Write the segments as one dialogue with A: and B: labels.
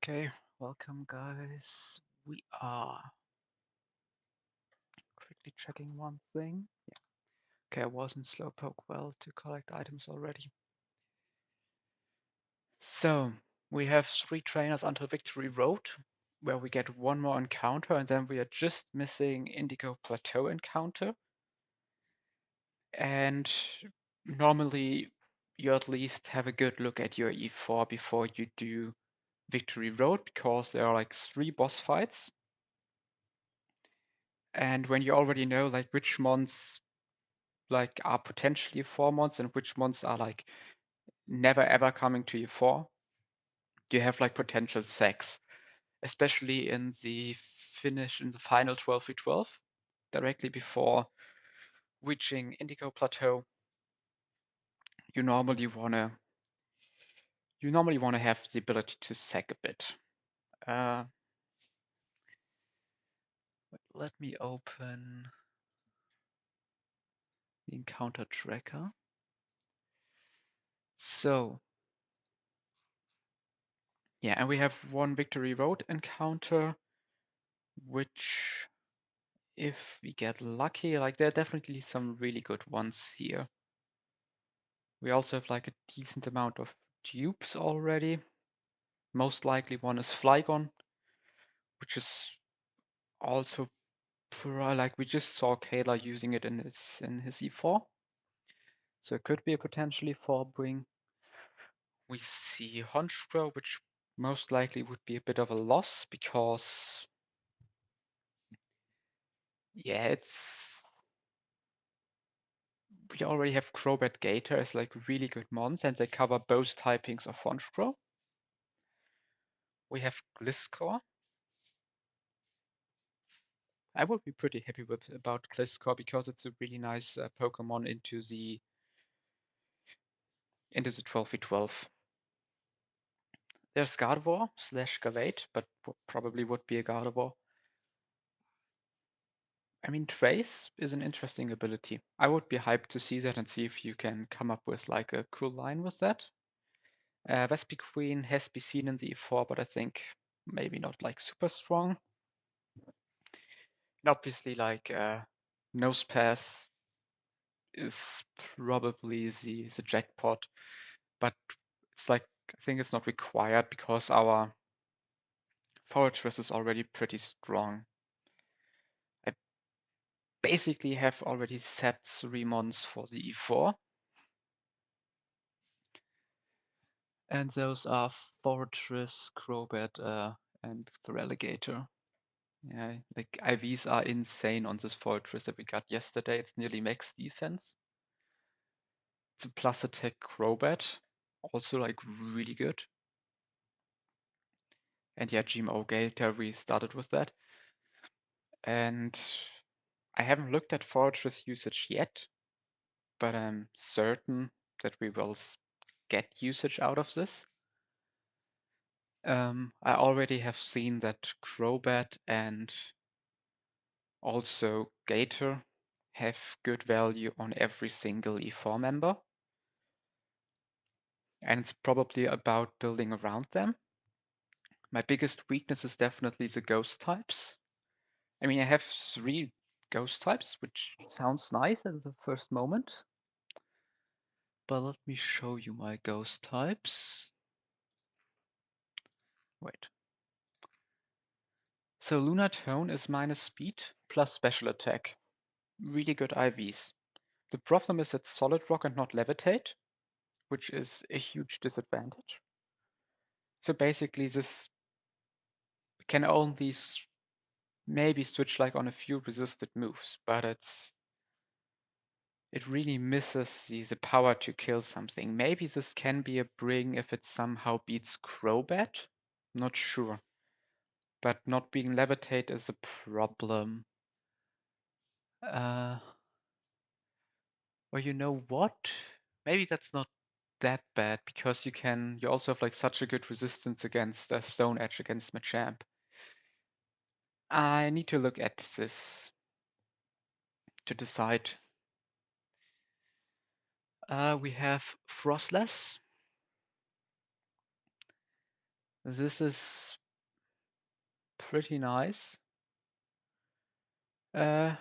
A: Okay, welcome guys. We are quickly checking one thing. Yeah. Okay, I was in Slowpoke well to collect items already. So, we have 3 trainers until Victory Road, where we get one more encounter, and then we are just missing Indigo Plateau encounter. And normally, you at least have a good look at your E4 before you do Victory Road, because there are like 3 boss fights. And when you already know like which mons like are potentially 4 mons and which mons are like never ever coming to you 4, you have like potential sacks, especially in the final 12v12, directly before reaching Indigo Plateau. You normally wanna have the ability to sack a bit. Let me open the encounter tracker. So yeah, and we have one Victory Road encounter, which if we get lucky, like there are definitely some really good ones here. We also have like a decent amount of dupes already. Most likely one is Flygon, which is also like we just saw Kayla using it in his E4. So it could be a potentially 4 bring. We see Honchkrow, which most likely would be a bit of a loss because yeah, we already have Crobat Gator as like really good mons, and they cover both typings of Honchkrow. We have Gliscor. I would be pretty happy about Gliscor because it's a really nice Pokemon into the 12v12. There's Gardevoir / Gavate, but probably would be a Gardevoir. I mean, Trace is an interesting ability. I would be hyped to see that and see if you can come up with like a cool line with that. Vespiquen has been seen in the E4, but I think maybe not like super strong. And obviously, like Nosepass is probably the jackpot, but it's like I think it's not required because our fortress is already pretty strong. I basically have already set 3 mons for the E4. And those are Fortress, Crobat, and Feraligatr. Yeah, like IVs are insane on this Fortress that we got yesterday. It's nearly max defense. It's a plus attack Crobat, also like really good. And yeah, GMO Gator, we started with that. And I haven't looked at Fortress usage yet, but I'm certain that we will get usage out of this. I already have seen that Crobat and also Gator have good value on every single E4 member. And it's probably about building around them. My biggest weakness is definitely the ghost types. I mean, I have 3 ghost types, which sounds nice at the first moment. But let me show you my ghost types. Wait. So Lunatone is minus speed plus special attack. Really good IVs. The problem is it's solid rock and not levitate, which is a huge disadvantage. So basically this can only maybe switch like on a few resisted moves, but it really misses the power to kill something. Maybe this can be a bring if it somehow beats Crobat. Not sure. But not being levitate is a problem. Or you know what? Maybe that's not that bad because you also have like such a good resistance against Stone Edge against Machamp. I need to look at this to decide. We have Frostless. This is pretty nice. Uh,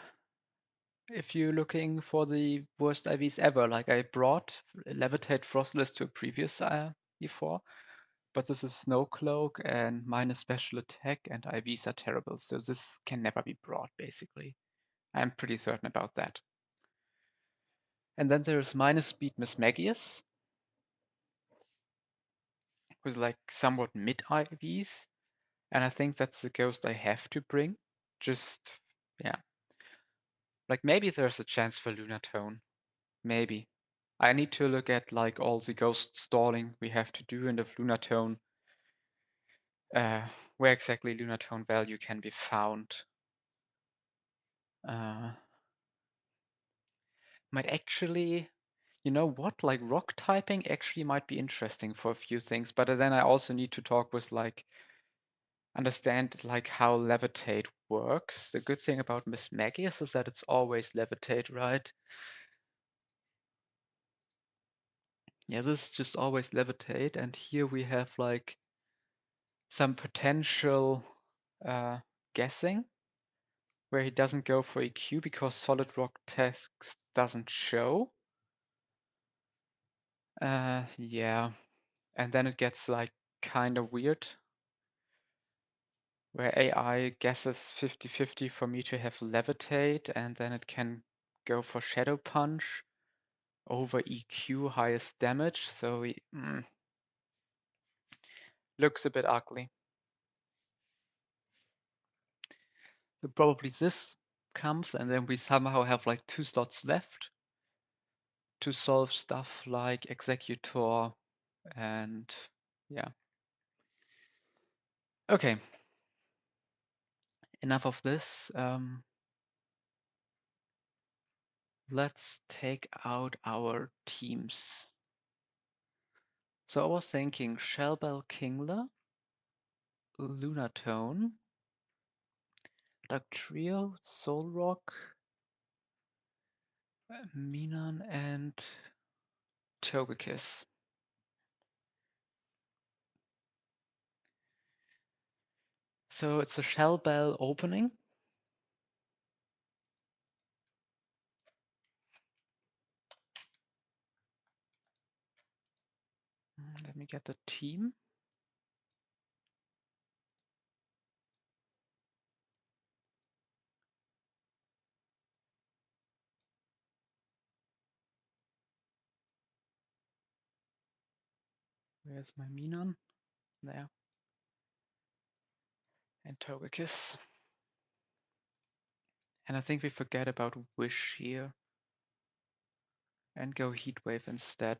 A: if you're looking for the worst IVs ever, like I brought Levitate Frostless to a previous before, but this is Snow Cloak and minus special attack, and IVs are terrible, so this can never be brought, basically. I'm pretty certain about that. And then there's minus speed Mismagius, with like somewhat mid IVs, and I think that's the ghost I have to bring. Just, yeah. Like maybe there's a chance for Lunatone. Maybe. I need to look at like all the ghost stalling we have to do in the Lunatone, where exactly Lunatone value can be found. Might actually, you know what, like rock typing actually might be interesting for a few things, but then I also need to talk with like understand like how levitate works. The good thing about Miss Magius is that it's always levitate, right? Yeah, this is just always levitate, and here we have like some potential guessing where he doesn't go for EQ because solid rock tests doesn't show. Yeah, and then it gets like kind of weird where AI guesses 50-50 for me to have levitate, and then it can go for shadow punch over EQ highest damage, so looks a bit ugly. So probably this comes, and then we somehow have like 2 slots left to solve stuff like Executor and yeah. Okay, enough of this. Let's take out our teams. So I was thinking Shellbell Kingler, Lunatone, Dugtrio, Solrock, Minan, and Togekiss. So it's a Shellbell opening. Let me get the team. Where's my Minan? There. And Togekiss. And I think we forget about Wish here and go Heatwave instead.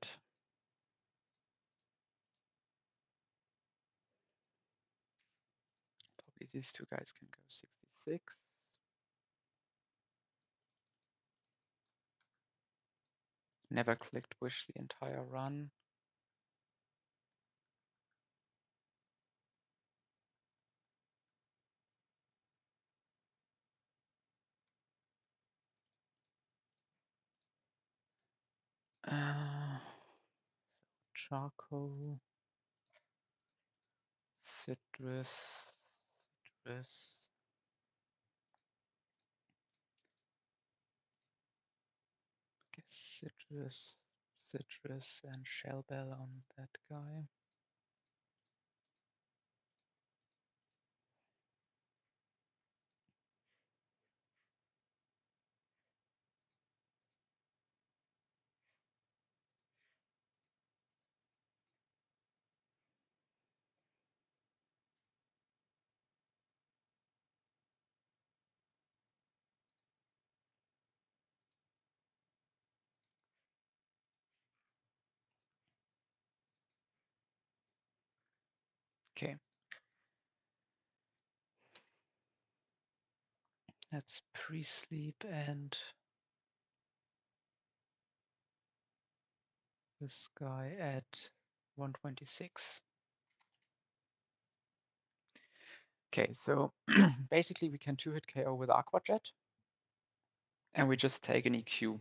A: Probably these two guys can go 66. Never clicked Wish the entire run. Charcoal, citrus, citrus, citrus, and Shellbell on that guy. Okay. Let's pre-sleep and this guy at 126. Okay, so basically we can 2-hit KO with Aqua Jet, and we just take an EQ.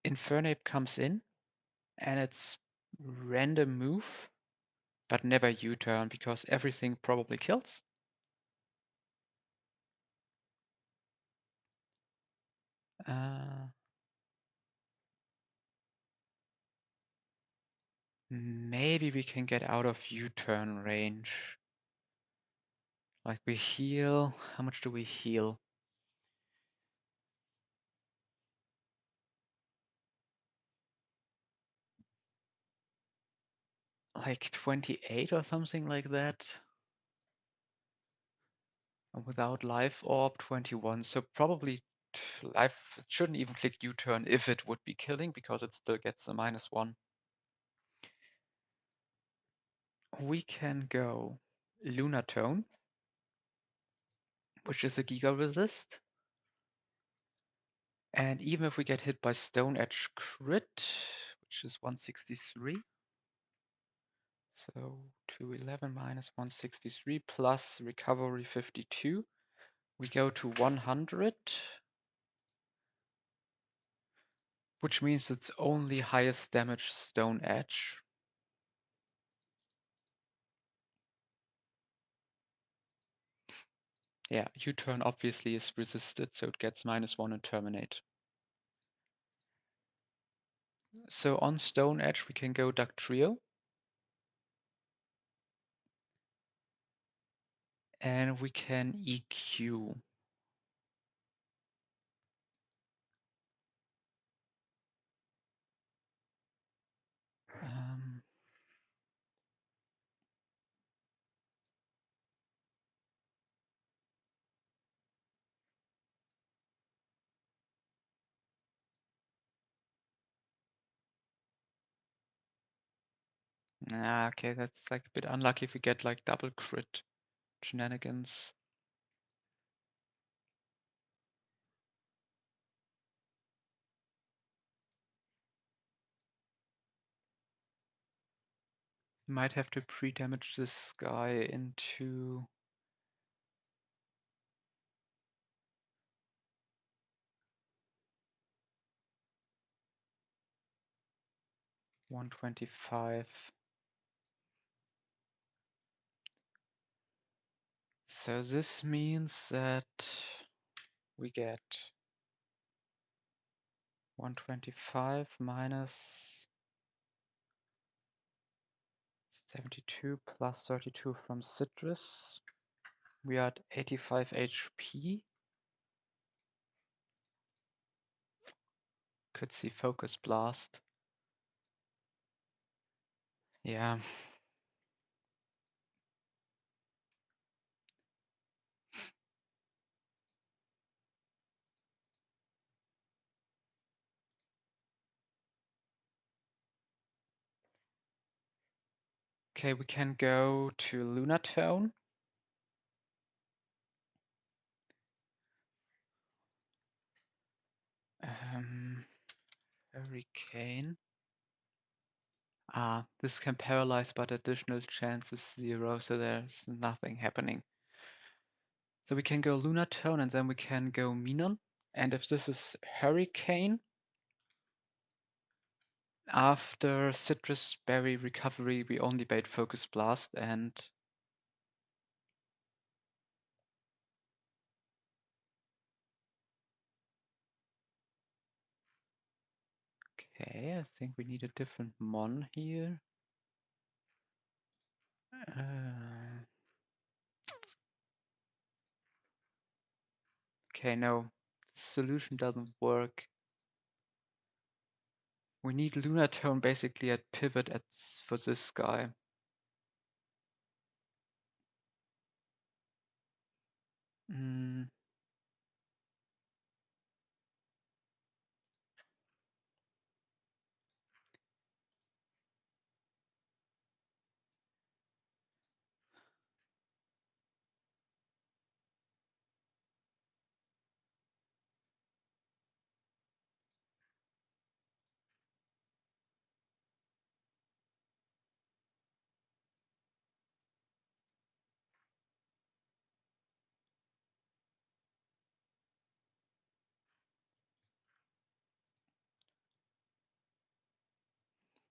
A: Infernape comes in, and it's random move but never U-turn because everything probably kills. Maybe we can get out of U-turn range. Like we heal. How much do we heal? Like 28 or something like that. Without life orb 21. So probably life shouldn't even click U-turn if it would be killing because it still gets a -1. We can go Lunatone, which is a Giga Resist. And even if we get hit by Stone Edge crit, which is 163. So 211 minus 163 plus recovery 52. We go to 100, which means it's only highest damage Stone Edge. Yeah, U-turn obviously is resisted, so it gets -1 and terminate. So on Stone Edge we can go Dugtrio. And we can EQ. Okay, that's like a bit unlucky if we get like double crit shenanigans. Might have to pre-damage this guy into 125. So this means that we get 125 minus 72 plus 32 from Citrus. We are at 85 HP. Could see Focus Blast. Yeah. Okay, we can go to Lunatone. Hurricane. This can paralyze, but additional chance is 0, so there's nothing happening. So we can go Lunatone and then we can go Minon. And if this is Hurricane, after Citrus Berry recovery, we only bait Focus Blast and okay, I think we need a different Mon here. Okay, no, solution doesn't work. We need Lunatone basically at pivot for this guy.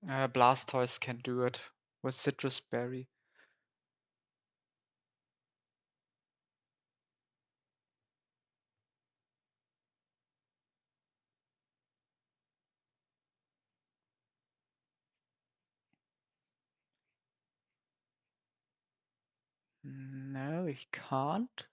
A: Blastoise can do it. Was citrus berry. No, ich can't.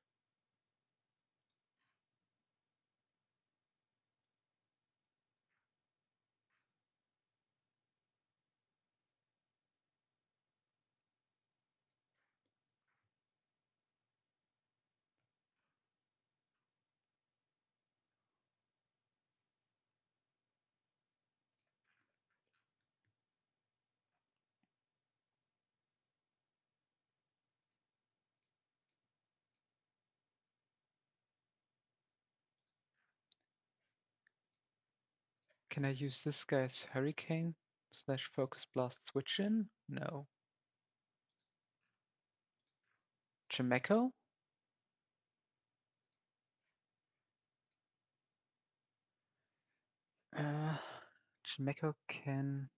A: Can I use this guy's hurricane slash focus blast switch in? No. Chimecho? Chimecho can.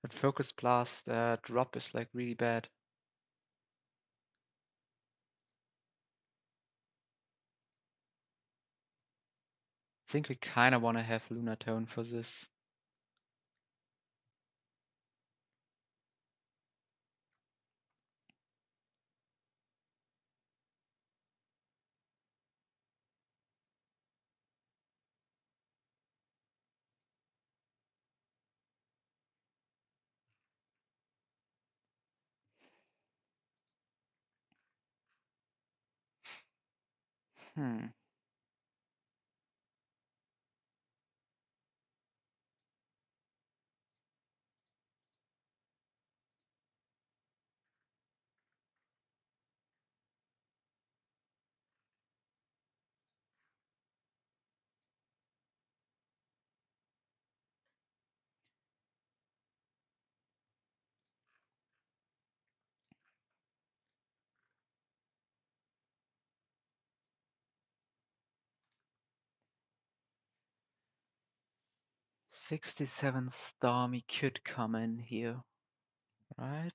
A: That focus blast drop is like really bad. I think we kind of want to have Lunatone for this. Hmm. 67 Stormy could come in here, right?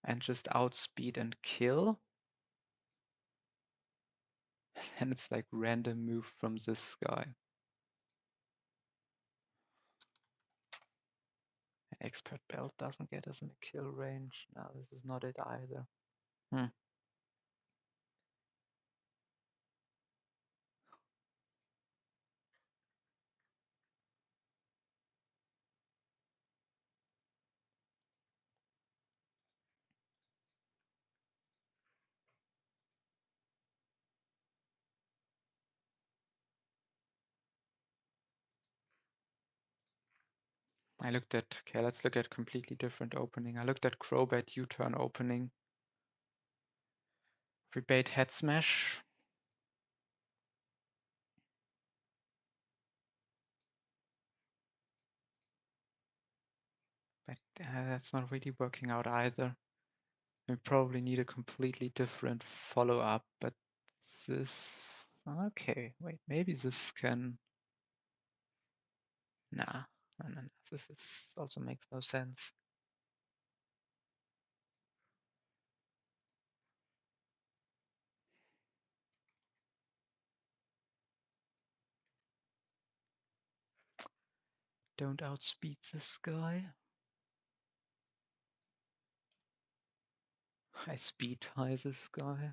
A: And just outspeed and kill. And it's like random move from this guy. Expert belt doesn't get us in the kill range. No, this is not it either. Hmm. Okay, let's look at completely different opening. I looked at Crobat U-turn opening. If we bait head smash, but that's not really working out either. We probably need a completely different follow-up, but this... Okay, wait, maybe this can... Nah, no. This also makes no sense. Don't outspeed this guy. I speed high this guy.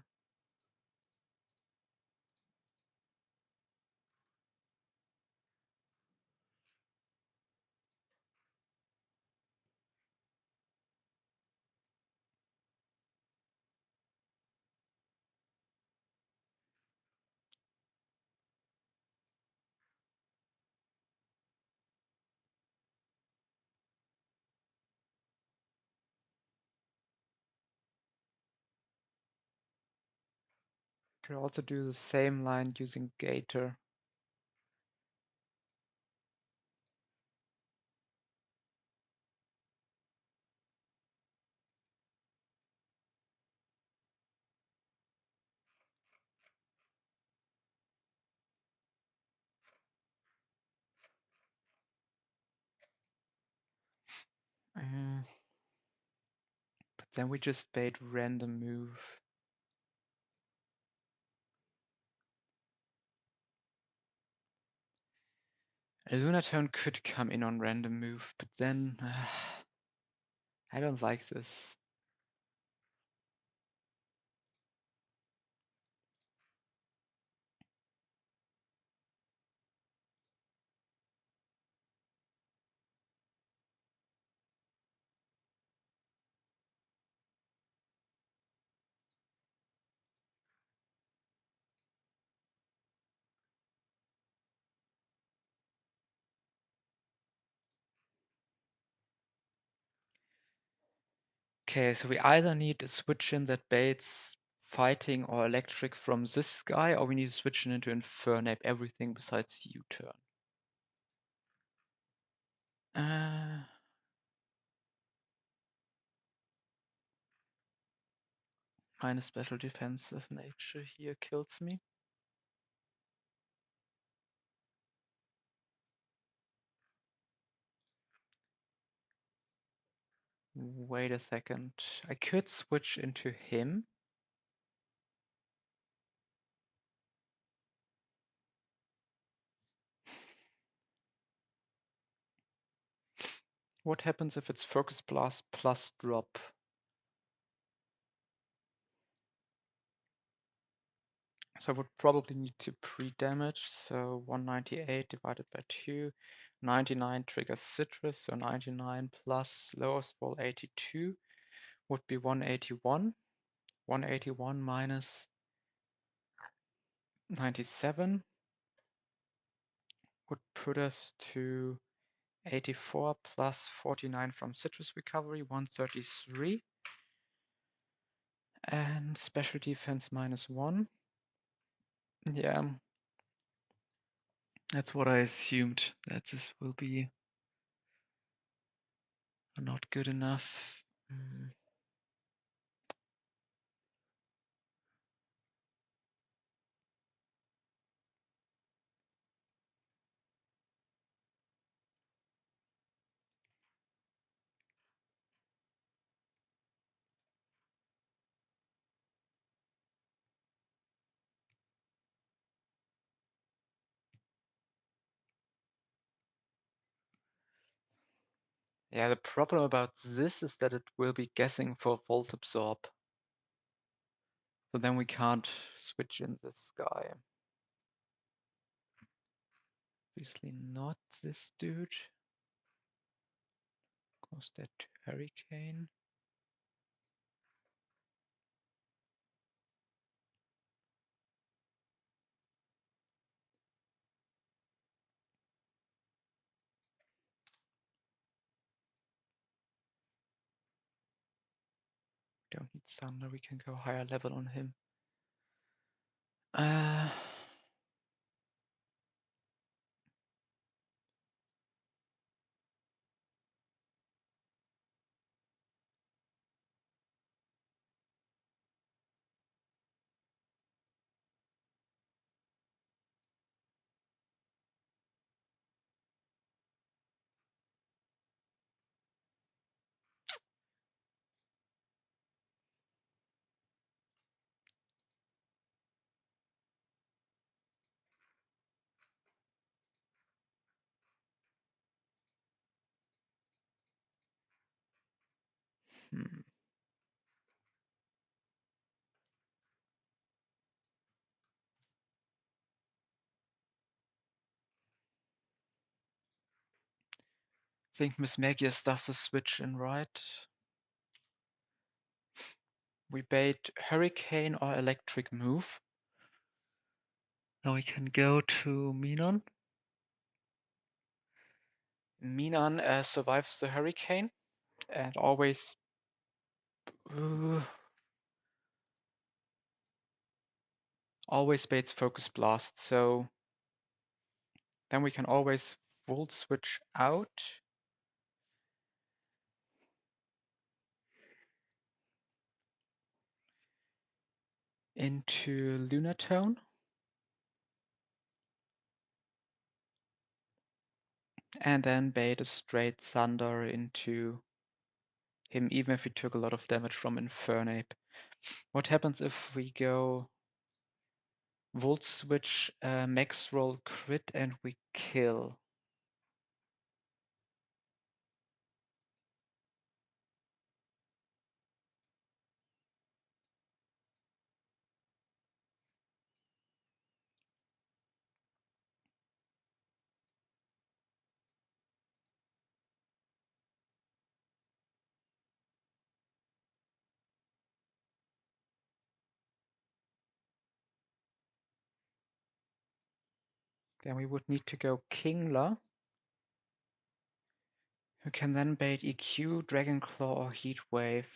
A: Could also do the same line using Gator. But then we just bait random move. A Lunatone could come in on random move, but then I don't like this. Okay, so we either need a switch in that baits fighting or electric from this guy, or we need to switch in into Infernape everything besides U-turn. Minus special defensive nature here kills me. Wait a second. I could switch into him. What happens if it's Focus Blast plus drop? So I would probably need to pre-damage, so 198 divided by 2. 99 triggers Citrus, so 99 plus lowest roll 82 would be 181. 181 minus 97 would put us to 84 plus 49 from Citrus Recovery, 133. And special defense minus 1. Yeah, that's what I assumed, that this will be not good enough. Yeah, the problem about this is that it will be guessing for Volt Absorb. So then we can't switch in this guy. Obviously not this dude. Goes that to Hurricane. Don't need Thunder, we can go higher level on him. Uh, hmm. I think Miss Magius does the switch in, right? We bait Hurricane or Electric move. Now we can go to Minon. Minon survives the Hurricane and always always baits Focus Blast. So then we can always Volt switch out into Lunatone. And then bait a straight Thunder into him even if he took a lot of damage from Infernape. What happens if we go Volt Switch, Max Roll Crit, and we kill? Then we would need to go Kingler, who can then bait EQ, Dragon Claw, or Heat Wave.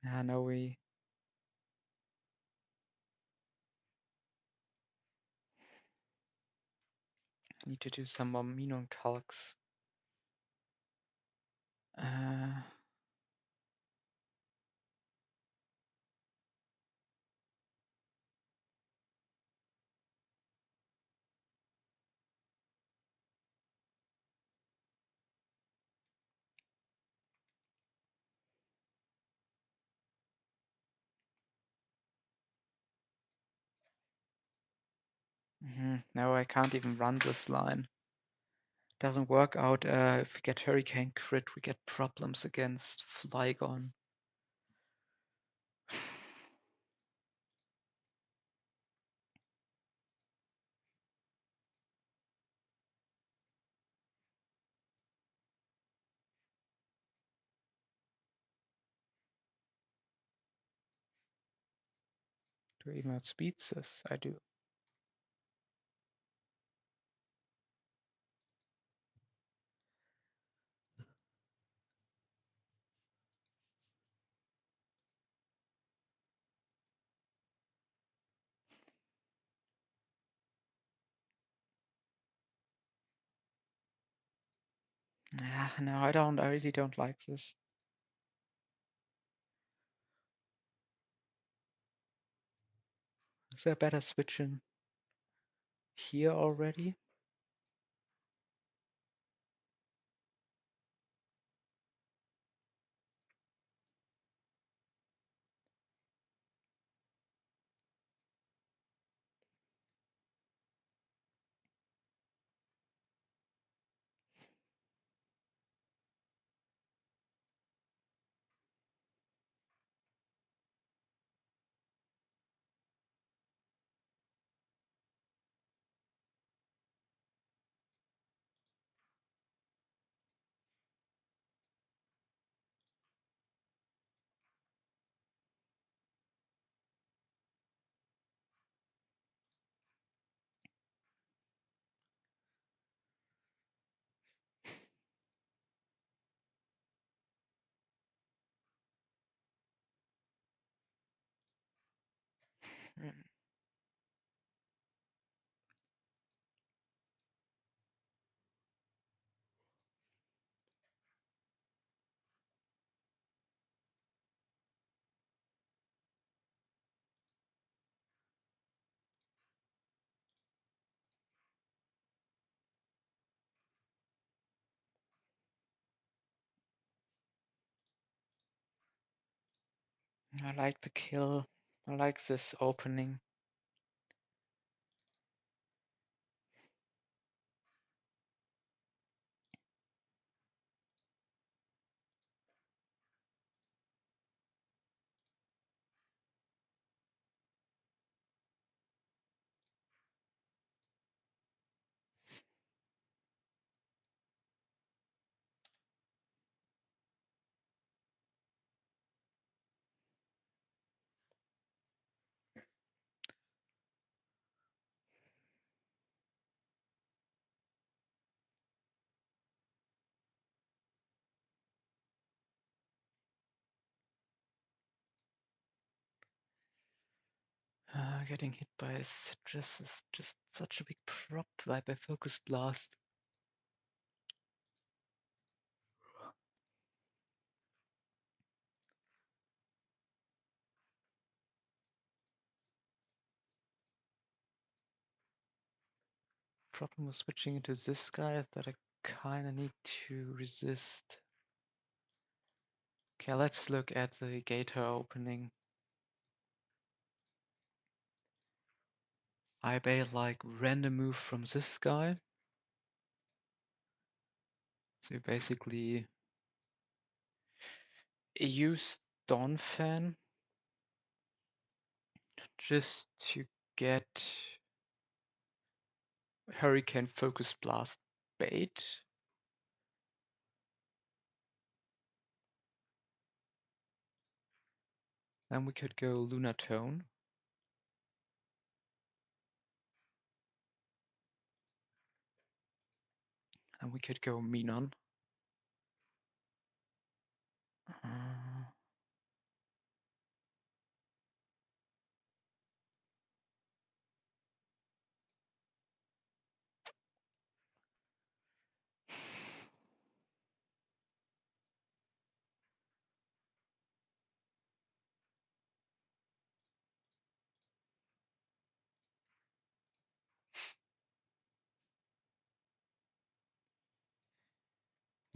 A: No, we need to do some more Minon calcs. No, I can't even run this line. Doesn't work out. If we get Hurricane Crit, we get problems against Flygon. Do I even outspeed this? I do. No, I don't. I really don't like this. Is there a better switch in here already? I like the kill. I like this opening. Getting hit by a citrus is just such a big prop by Focus Blast. problem with switching into this guy is that I kinda need to resist. Okay, let's look at the gator opening. I bait like random move from this guy. So you basically use Donphan just to get Hurricane Focus Blast bait. Then we could go Lunatone. And we could go Minon. Uh,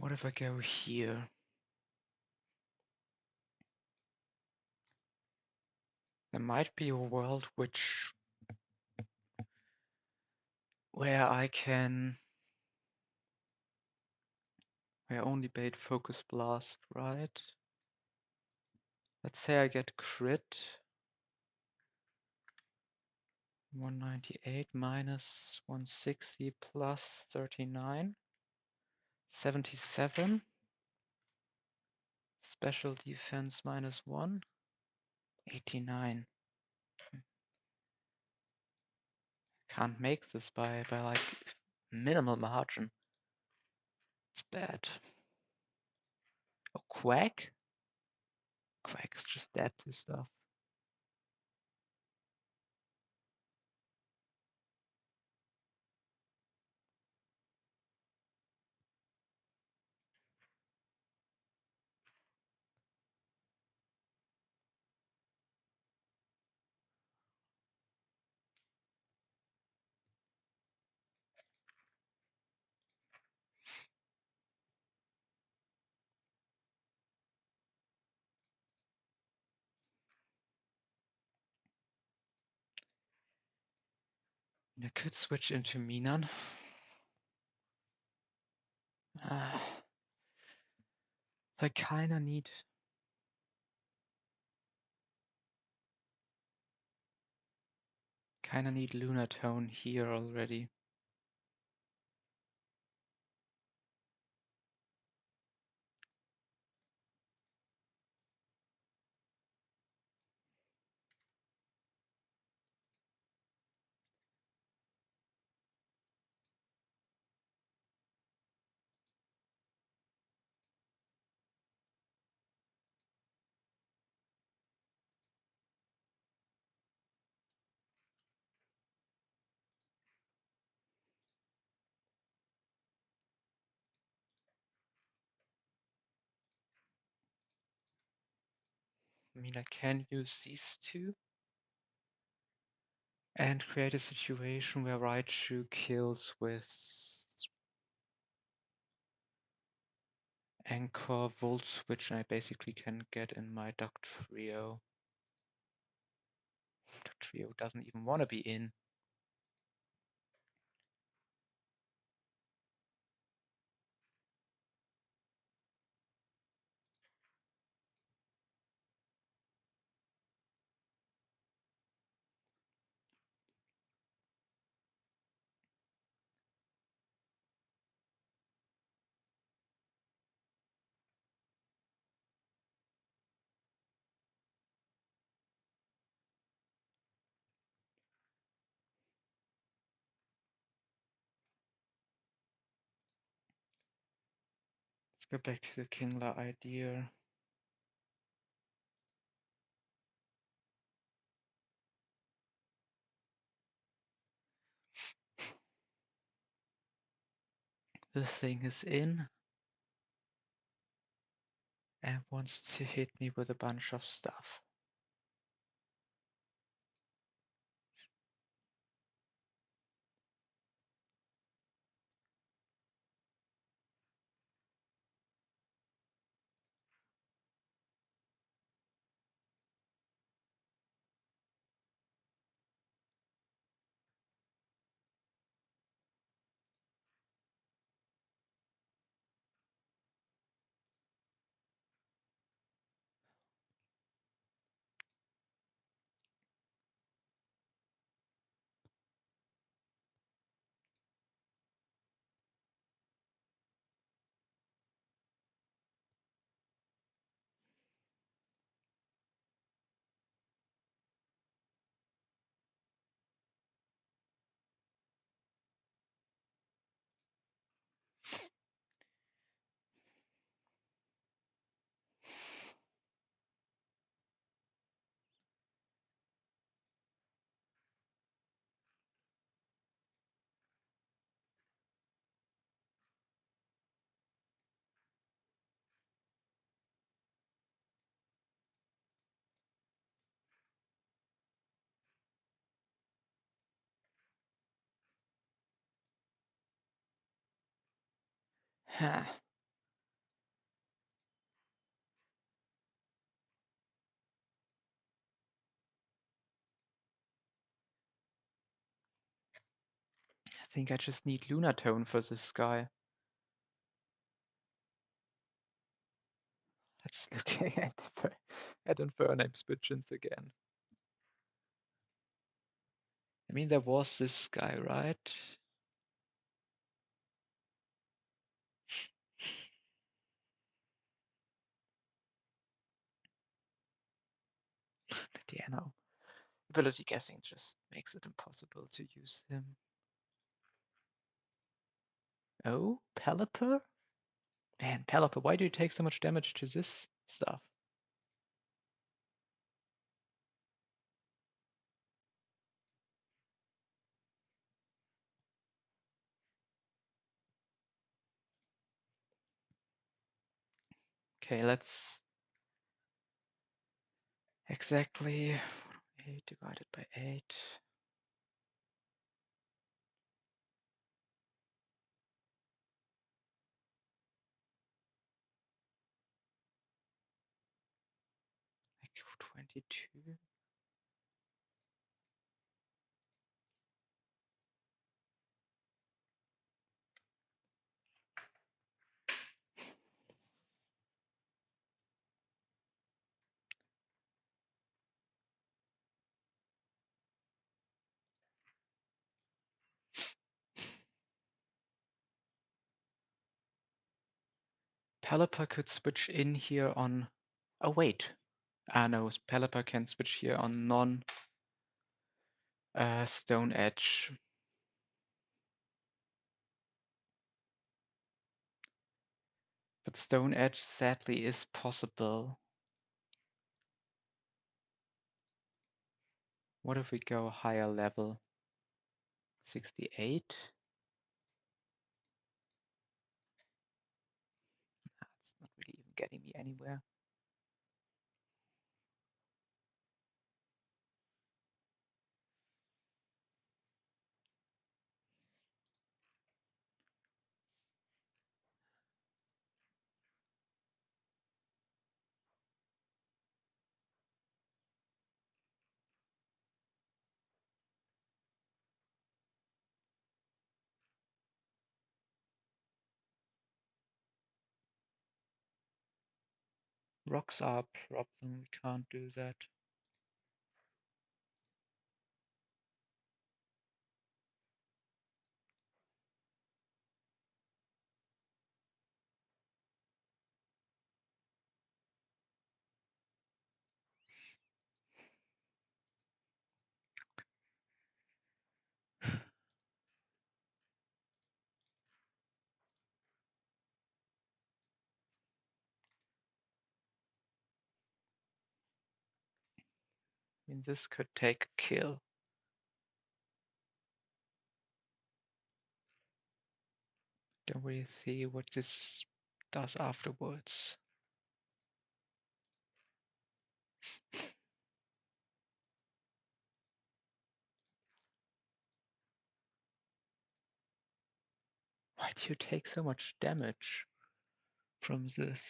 A: what if I go here? There might be a world where I only bait Focus Blast, right? Let's say I get crit. 198 minus 160 plus 39. 77. Special defense minus 1. 89. Can't make this by like minimal margin. It's bad. Oh, Quack? Quack's just dead to stuff. I could switch into Minan. I kinda need Lunatone here already. I mean, I can use these two and create a situation where Raichu kills with Anchor Volt Switch, and I basically can get in my Dugtrio. Dugtrio doesn't even want to be in. Let's go back to the Kingler idea. This thing is in and wants to hit me with a bunch of stuff. Huh. I think I just need Lunatone for this guy. Let's look at Infername Spitchins again. I mean, there was this guy, right? But yeah, no. Ability guessing just makes it impossible to use him. Oh, Pelipper? Man, Pelipper, why do you take so much damage to this stuff? Okay, let's exactly 8 divided by 8. Like 22. Pelipper could switch in here on. Oh, wait. No, Pelipper can switch here on non Stone Edge. But Stone Edge sadly is possible. What if we go higher level? 68? That's not really even getting me anywhere. Rocks are a problem, we can't do that. I mean, this could take a kill. Don't really see what this does afterwards. Why do you take so much damage from this?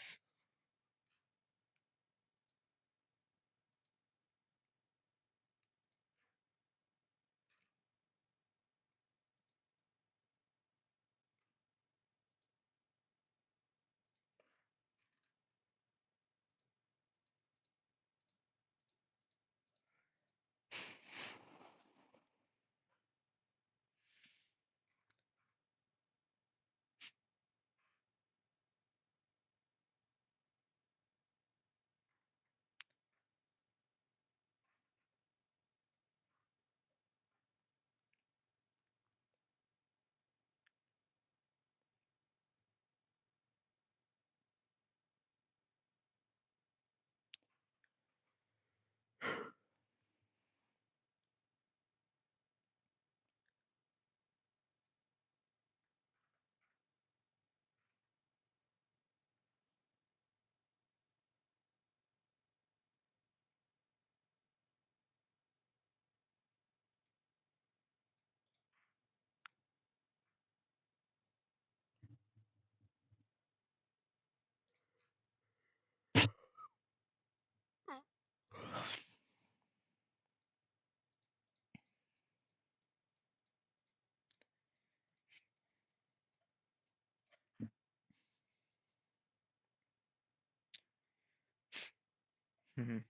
A: Mhm.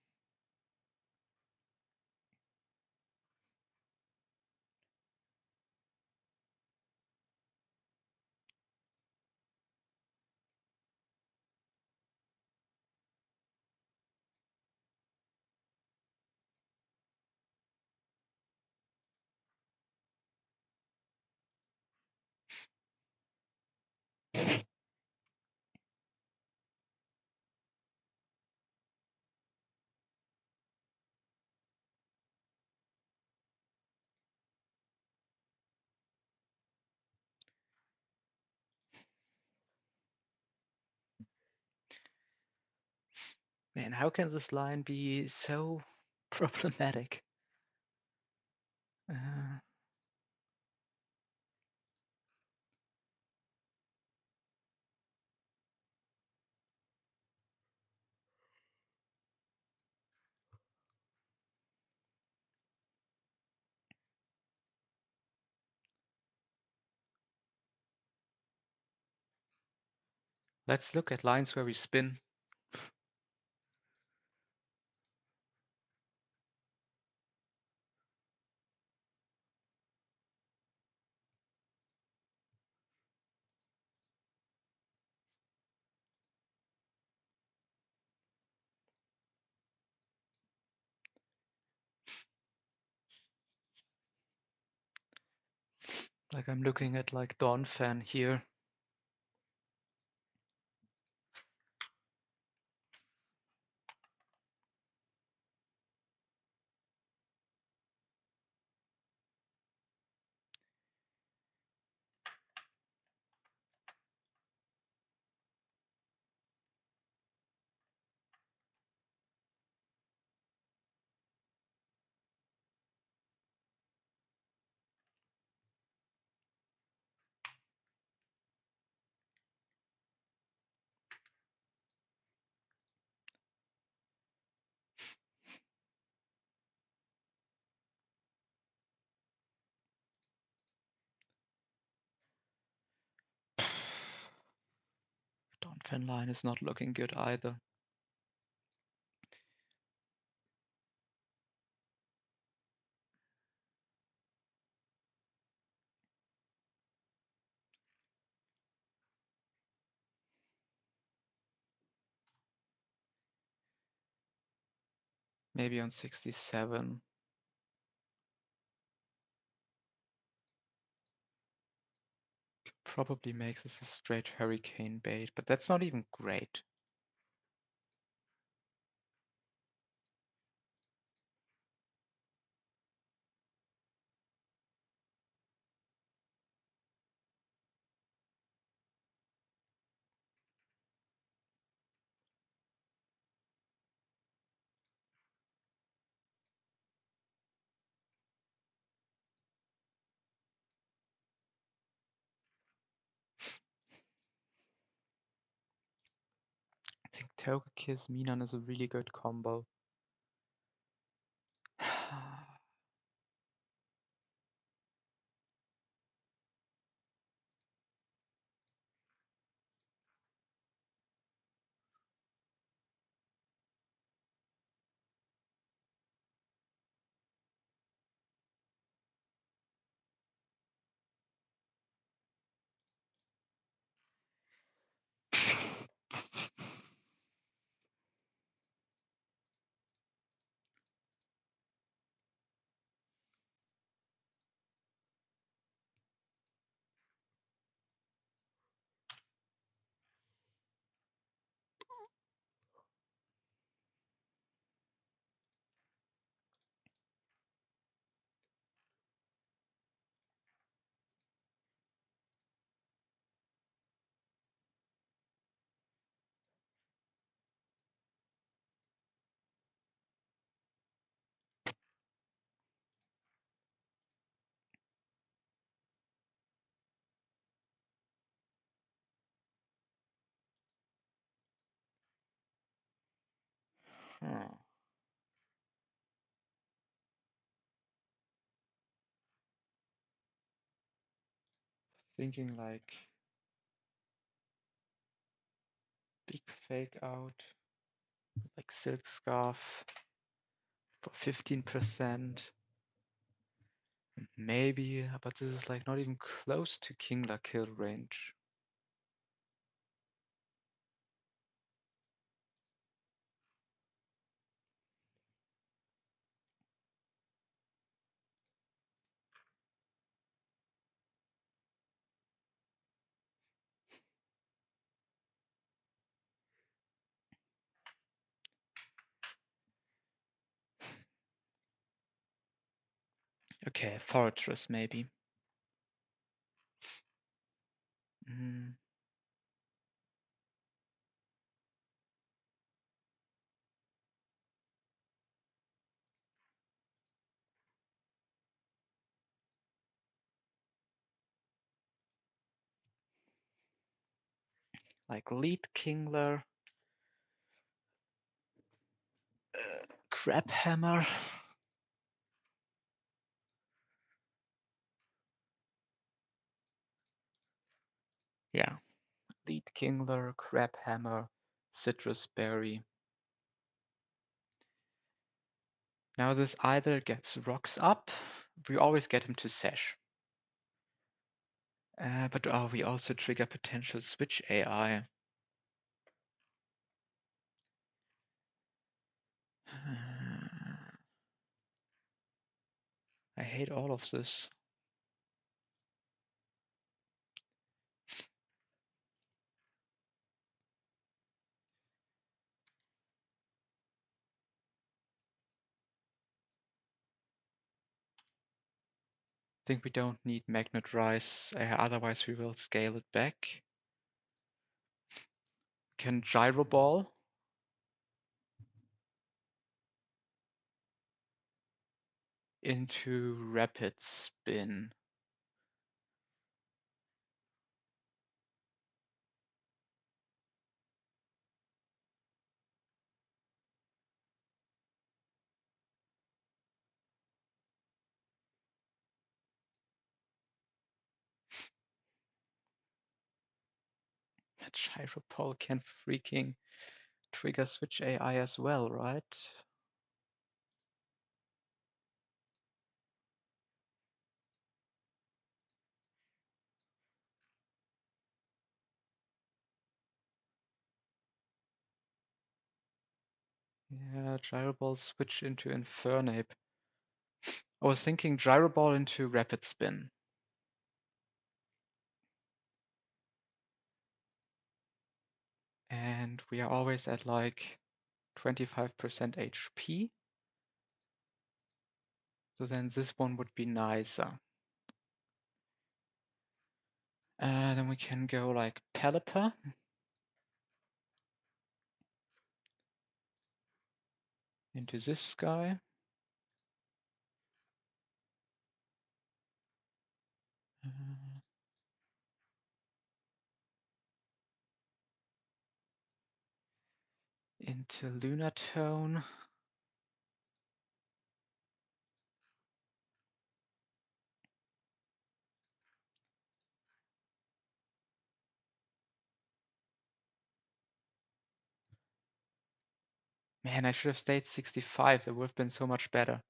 A: Man, how can this line be so problematic? Uh, let's look at lines where we spin. Like I'm looking at like Dawn Fan here. Dawn Fan line is not looking good either. Maybe on 67. Probably makes this a straight hurricane bait, but that's not even great. I think Togekiss Minan is a really good combo. Huh. Thinking like big fake out. like Silk Scarf for 15%. Maybe, but this is like not even close to Kingler kill range. Okay, Fortress maybe. Mm. Like lead Kingler, Crab Hammer. Yeah, lead Kingler, Crab Hammer, Citrus Berry. Now this either gets rocks up, we always get him to Sash. But we also trigger potential switch AI. I hate all of this. I think we don't need Magnet Rise, otherwise we will scale it back. Can Gyro Ball. Into Rapid Spin. Gyro Ball can freaking trigger Switch AI as well, right? Yeah, Gyro Ball switch into Infernape. I was thinking Gyro Ball into Rapid Spin. And we are always at like 25% HP. So then this one would be nicer. Then we can go like Pelipper. Into this guy. Into Lunatone. Man, I should have stayed 65. That would have been so much better.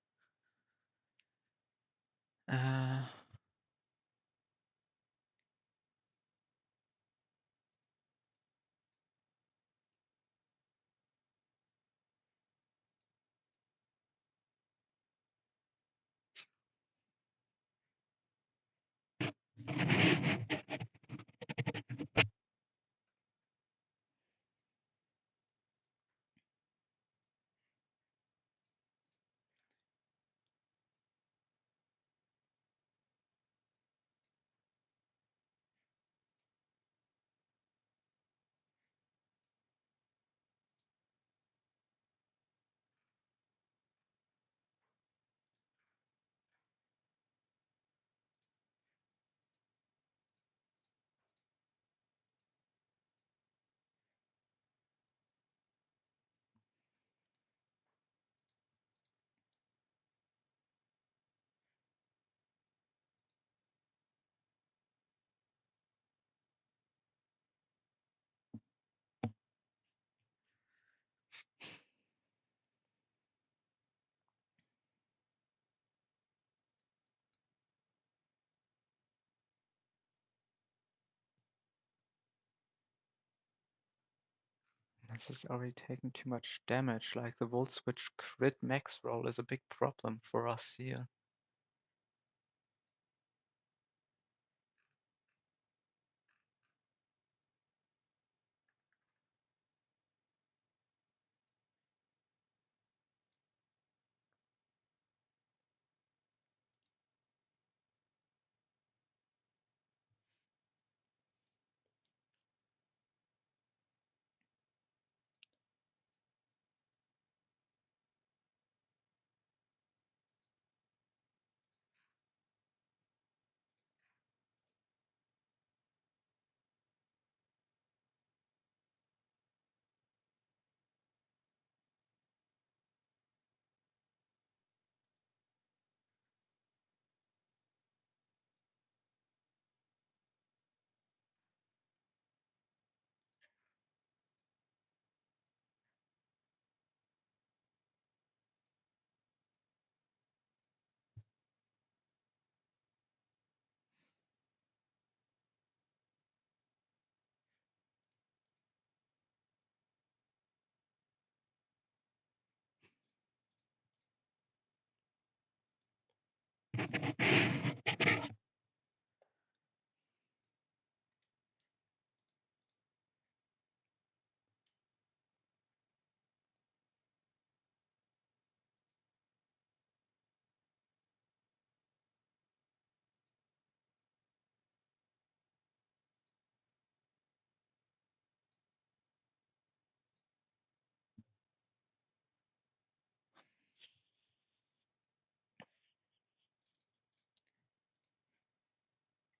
A: This is already taking too much damage. Like the Volt Switch crit max roll is a big problem for us here.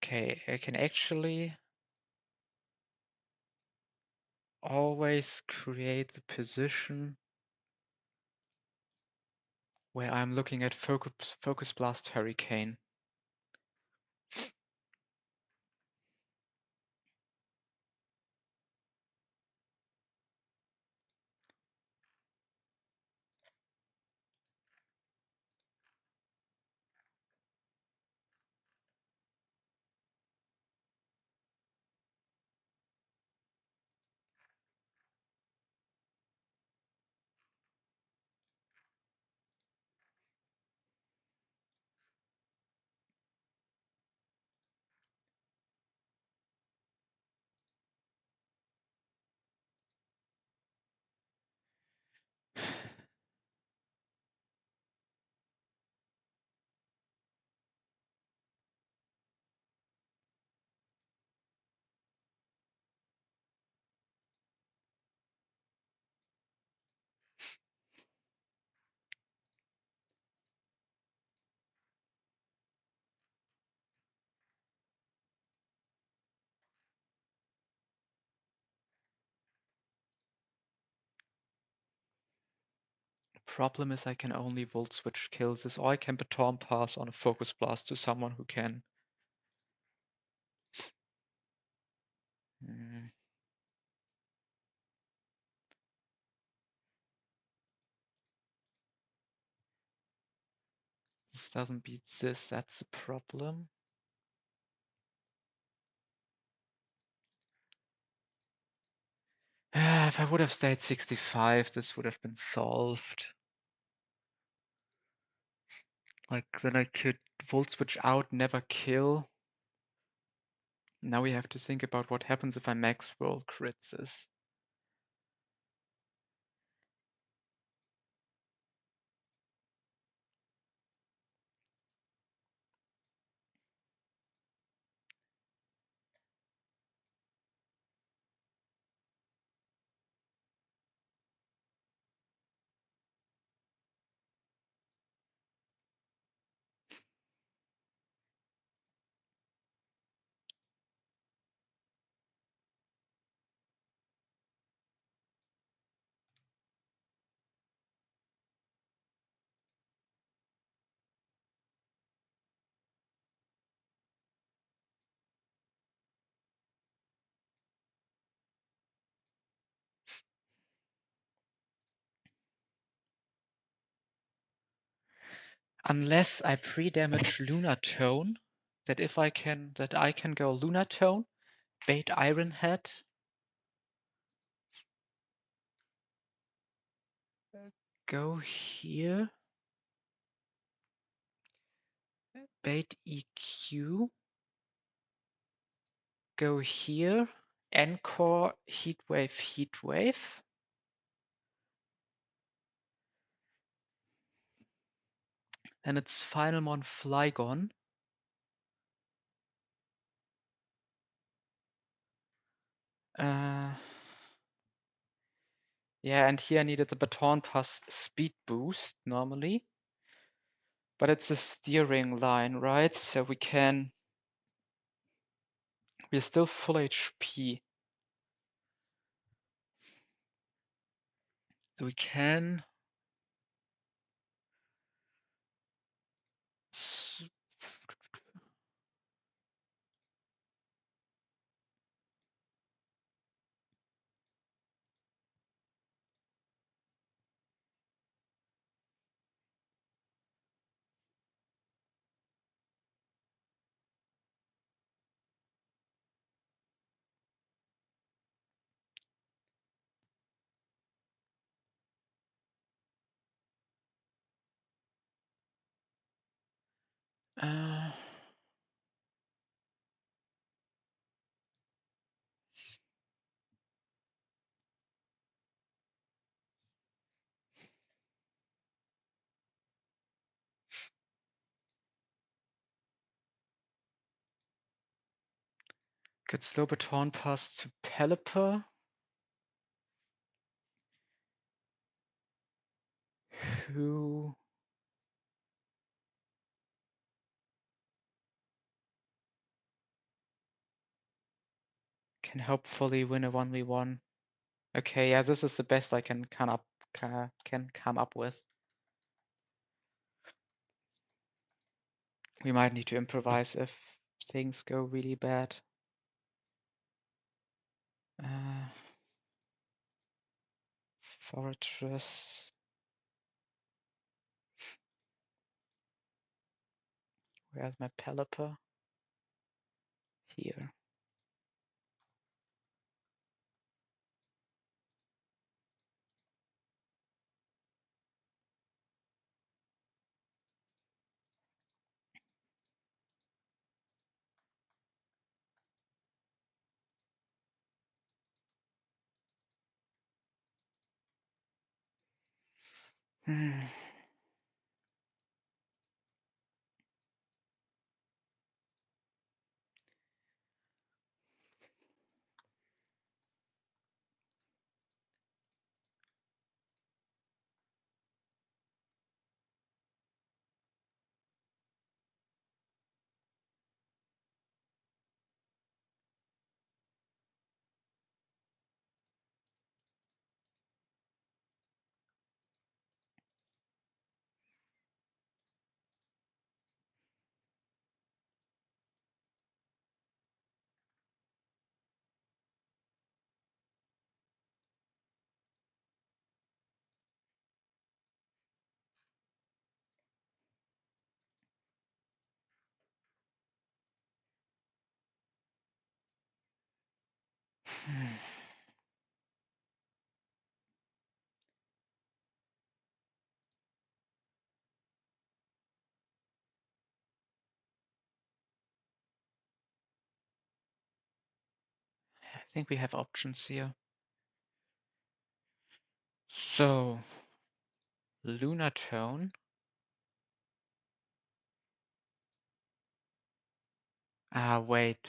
A: Okay, I can actually always create the position where I'm looking at Focus Blast Hurricane. Problem is I can only Volt Switch kills this, or I can Baton Pass on a Focus Blast to someone who can. Hmm. This doesn't beat this, that's the problem. If I would have stayed 65, this would have been solved. Like, then I could Volt Switch out, never kill. Now we have to think about what happens if I max roll crits this. Unless I pre-damage Lunatone, that I can go Lunatone, bait Iron Head, go here, bait EQ, go here, Encore, Heatwave, Heatwave. Then it's Finalmon, Flygon. Yeah, and here I needed the Baton Pass speed boost normally. But it's a steering line, right? So we're still full HP. So we can could slow Baton Pass to Pelipper, who can hopefully win a 1v1. Okay, yeah, this is the best I can come up with. We might need to improvise if things go really bad. Fortress. Where's my Pelipper? Here. I think we have options here. So, Lunatone. Wait.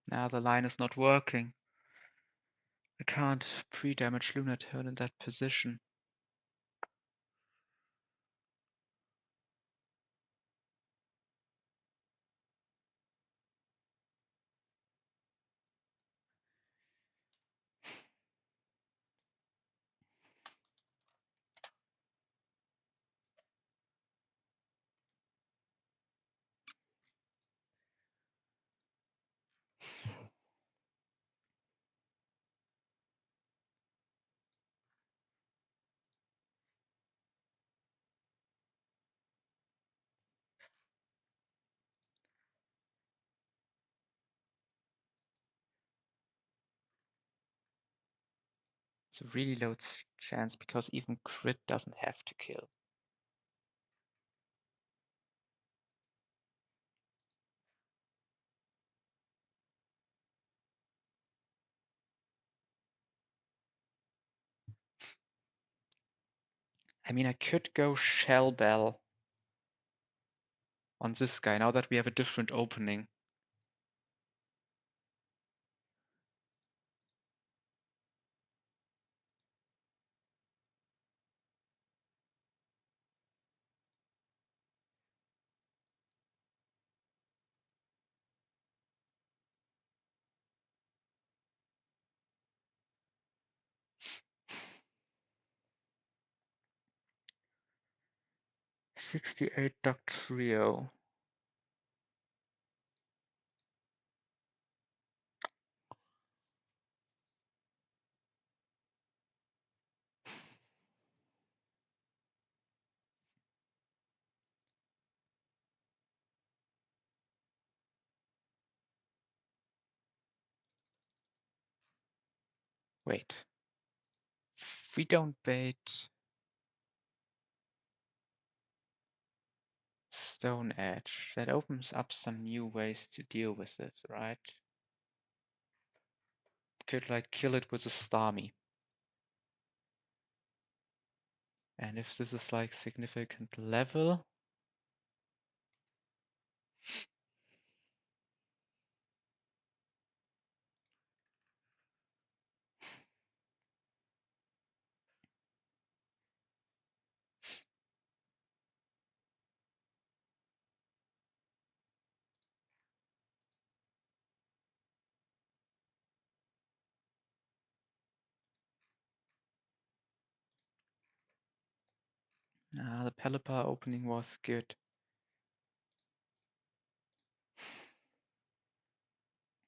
A: Now the line is not working. I can't pre-damage Lunatone in that position. It's a really low chance because even crit doesn't have to kill. I mean, I could go Shell Bell on this guy now that we have a different opening. '68 Doctrio. Wait. If we don't bait Stone Edge, that opens up some new ways to deal with it, right? Could like kill it with a Starmie. And if this is like significant level, the Pelipper opening was good.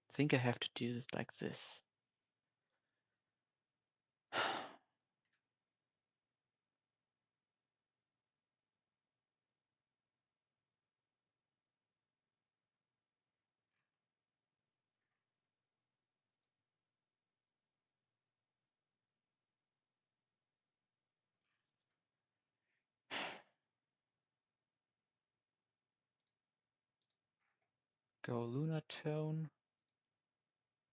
A: I think I have to do this like this. Go Lunatone.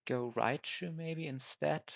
A: Go Raichu maybe instead.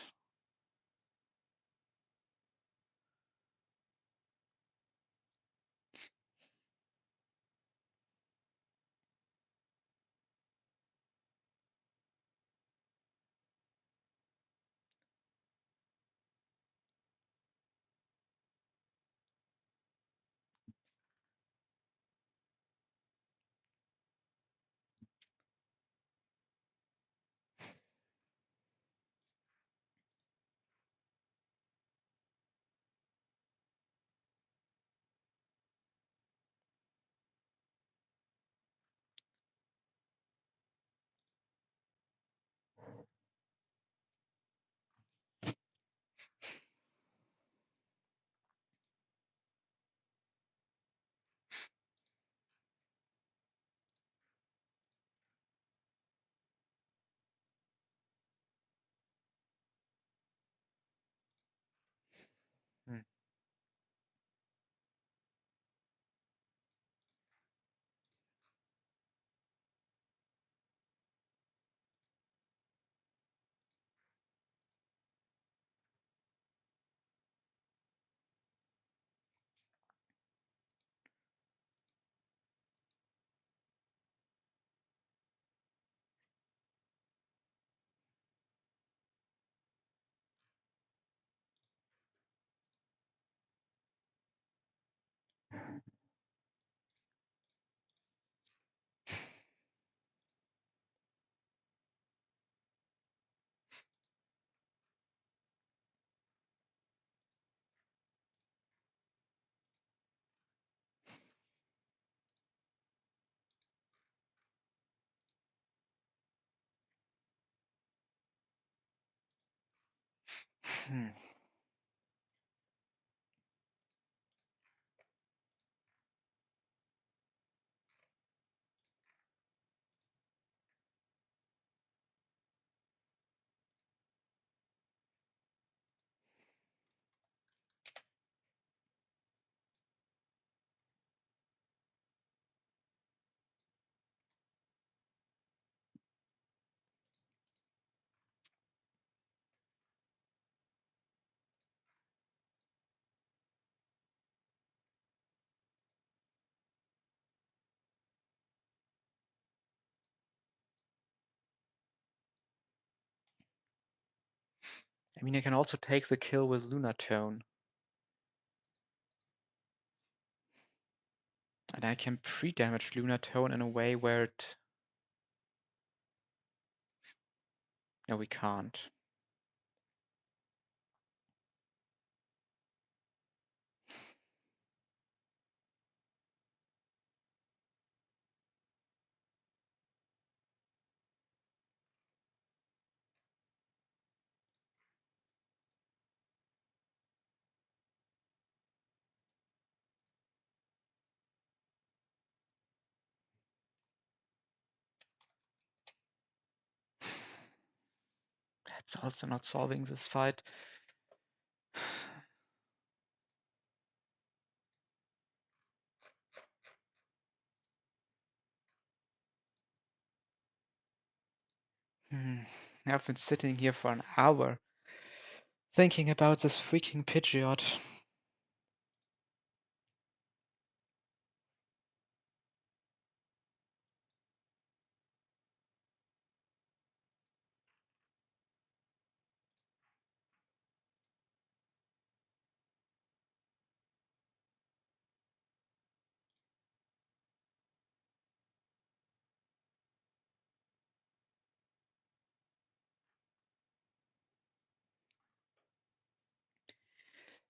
A: I mean, I can also take the kill with Lunatone. And I can pre-damage Lunatone in a way where it... No, we can't. That's also not solving this fight. I've been sitting here for an hour thinking about this freaking Pidgeot.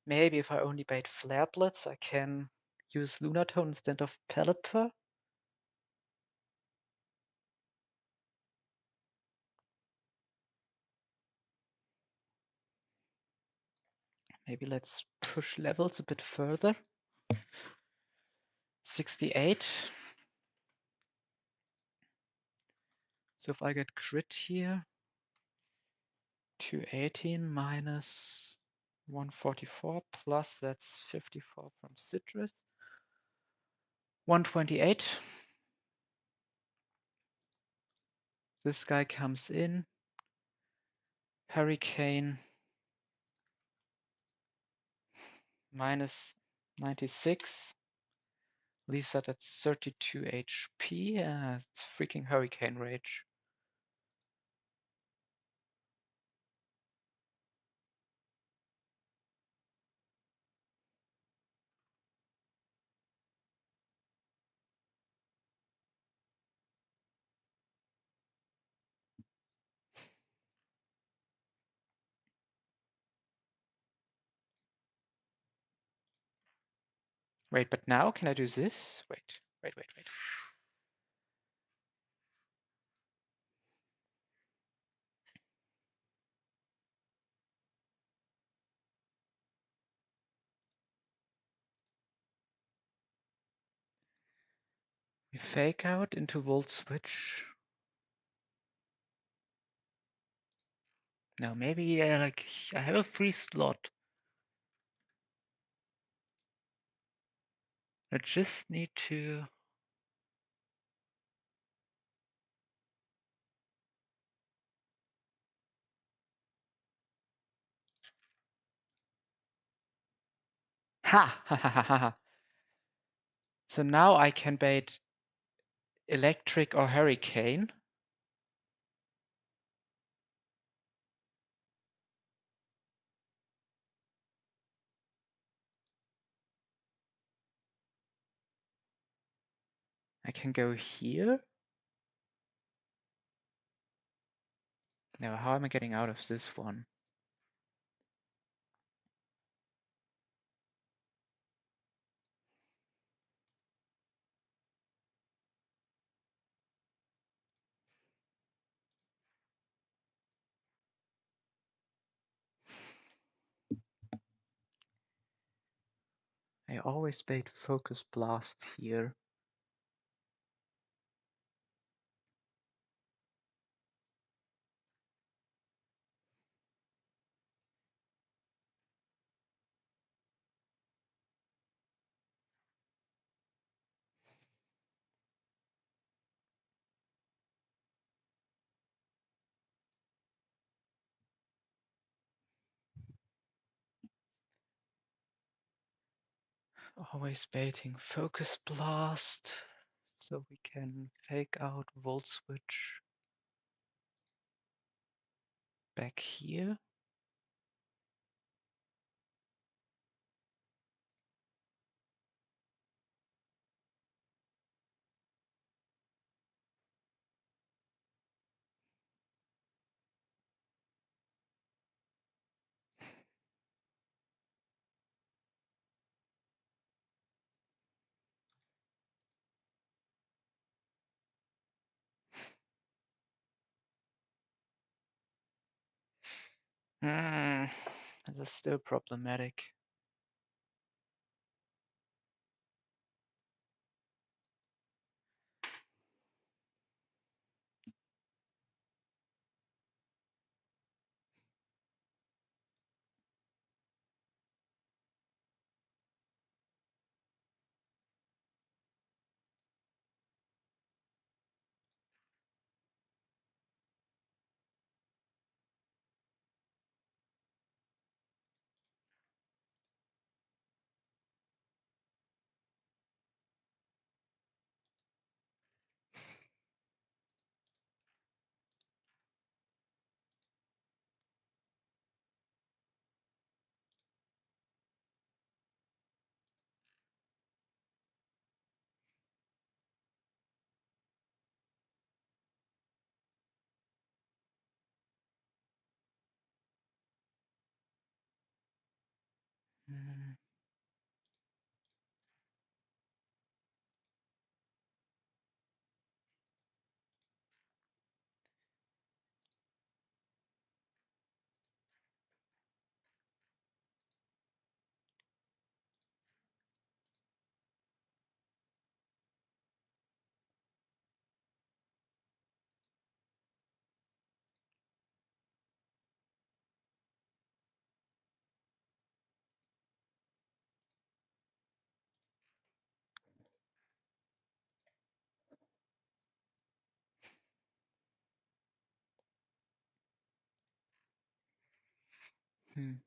A: Maybe if I only bait Flare Blitz, I can use Lunatone instead of Pelipper. Maybe let's push levels a bit further. 68. So if I get crit here, 218 minus 144 plus that's 54 from Citrus. 128. This guy comes in. Hurricane minus 96. Leaves that at 32 HP. It's freaking Hurricane Rage. Wait, but now can I do this? Wait. We fake out into Volt Switch. No, maybe like I have a free slot. I just need to. Ha! Ha ha ha ha! So now I can bait Electric or Hurricane. I can go here. Now, how am I getting out of this one? I always bait Focus Blast here. Always baiting Focus Blast so we can fake out Volt Switch back here. This is still problematic. Hmm. Hmm.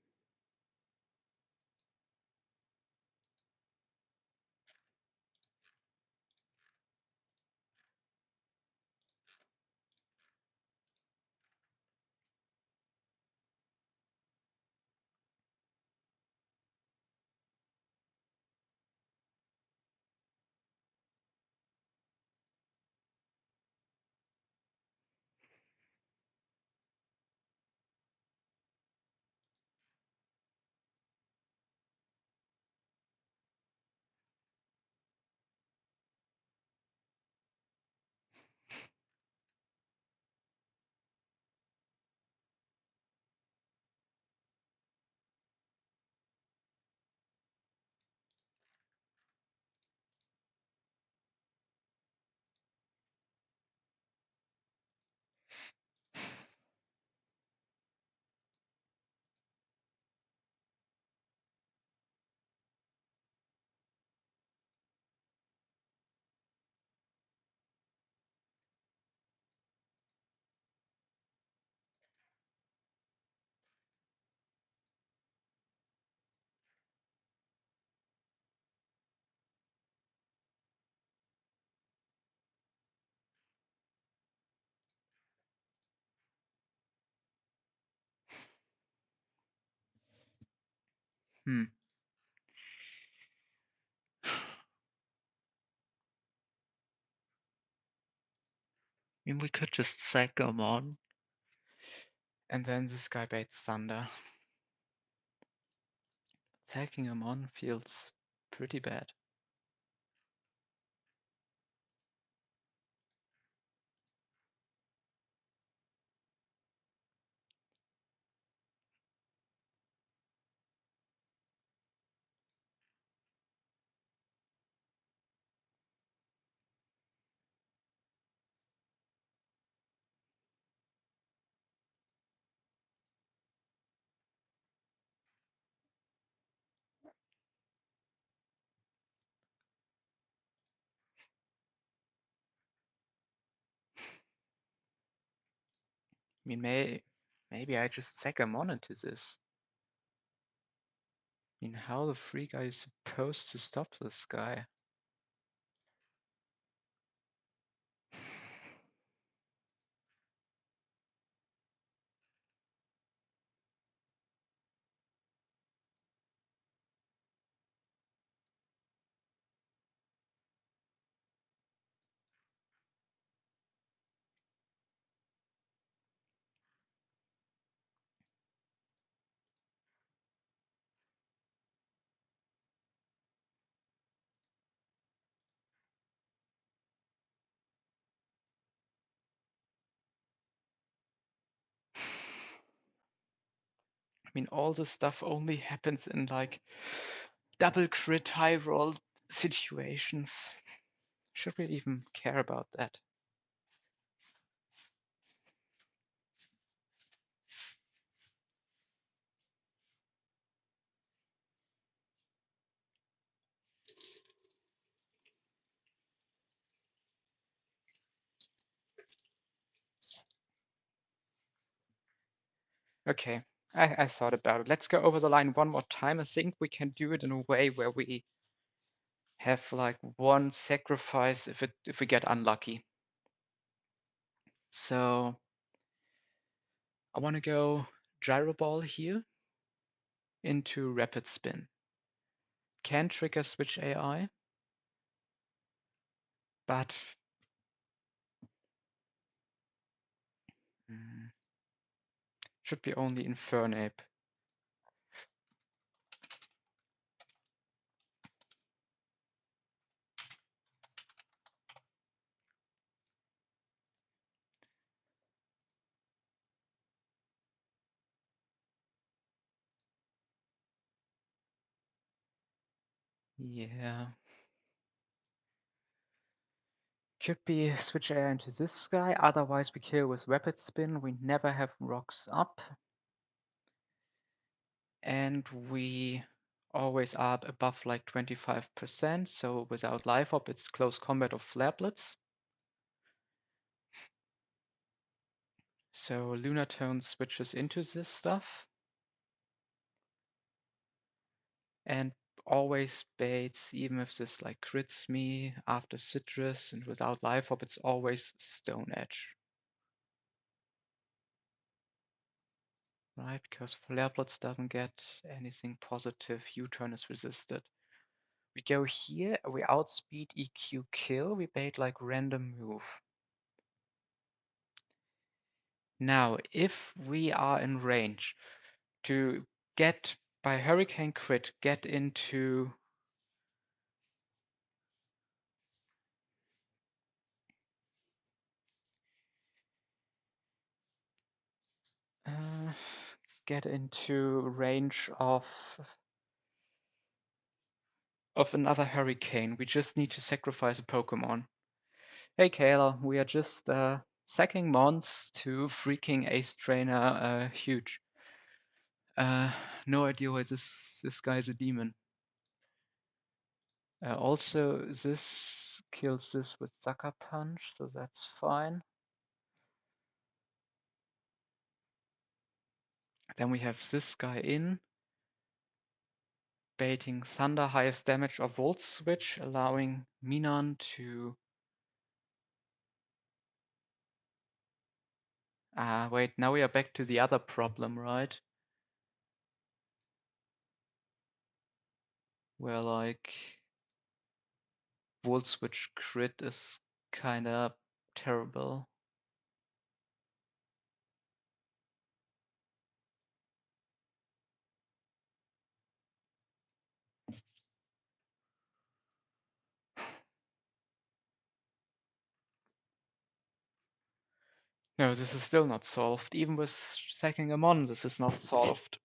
A: Hmm. I mean, we could just sack him on. And then this guy baits Thunder. Sacking him on feels pretty bad. I mean, maybe I just sack him on into this. I mean, how the freak are you supposed to stop this guy? I mean, all this stuff only happens in like double crit high roll situations. Should we even care about that? Okay, I thought about it. Let's go over the line one more time. I think we can do it in a way where we have like one sacrifice if we get unlucky. So I want to go gyro ball here into rapid spin. Can trigger switch AI, but should be only Infernape. Yeah. Could be switch AI into this guy, otherwise we kill with rapid spin. We never have rocks up. And we always are above like 25%, so without life up it's close combat of flare blitz. So Lunatone switches into this stuff. And always baits, even if this like crits me after citrus and without life up, it's always stone edge. Right, because flare blitz doesn't get anything positive, U-turn is resisted. We go here, we outspeed EQ kill, we bait like random move. Now, if we are in range to get by Hurricane Crit, get into uh, get into range of another Hurricane, we just need to sacrifice a Pokemon. Hey Kayla, we are just sacking Mons to freaking Ace Trainer huge. No idea why this guy is a demon. Also, this kills this with Sucker Punch, so that's fine. Then we have this guy in, baiting Thunder, highest damage of Volt Switch, allowing Minon to... wait, now we are back to the other problem, right? Where like Volt Switch crit is kinda terrible. No, this is still not solved. Even with sacking him on, this is not solved.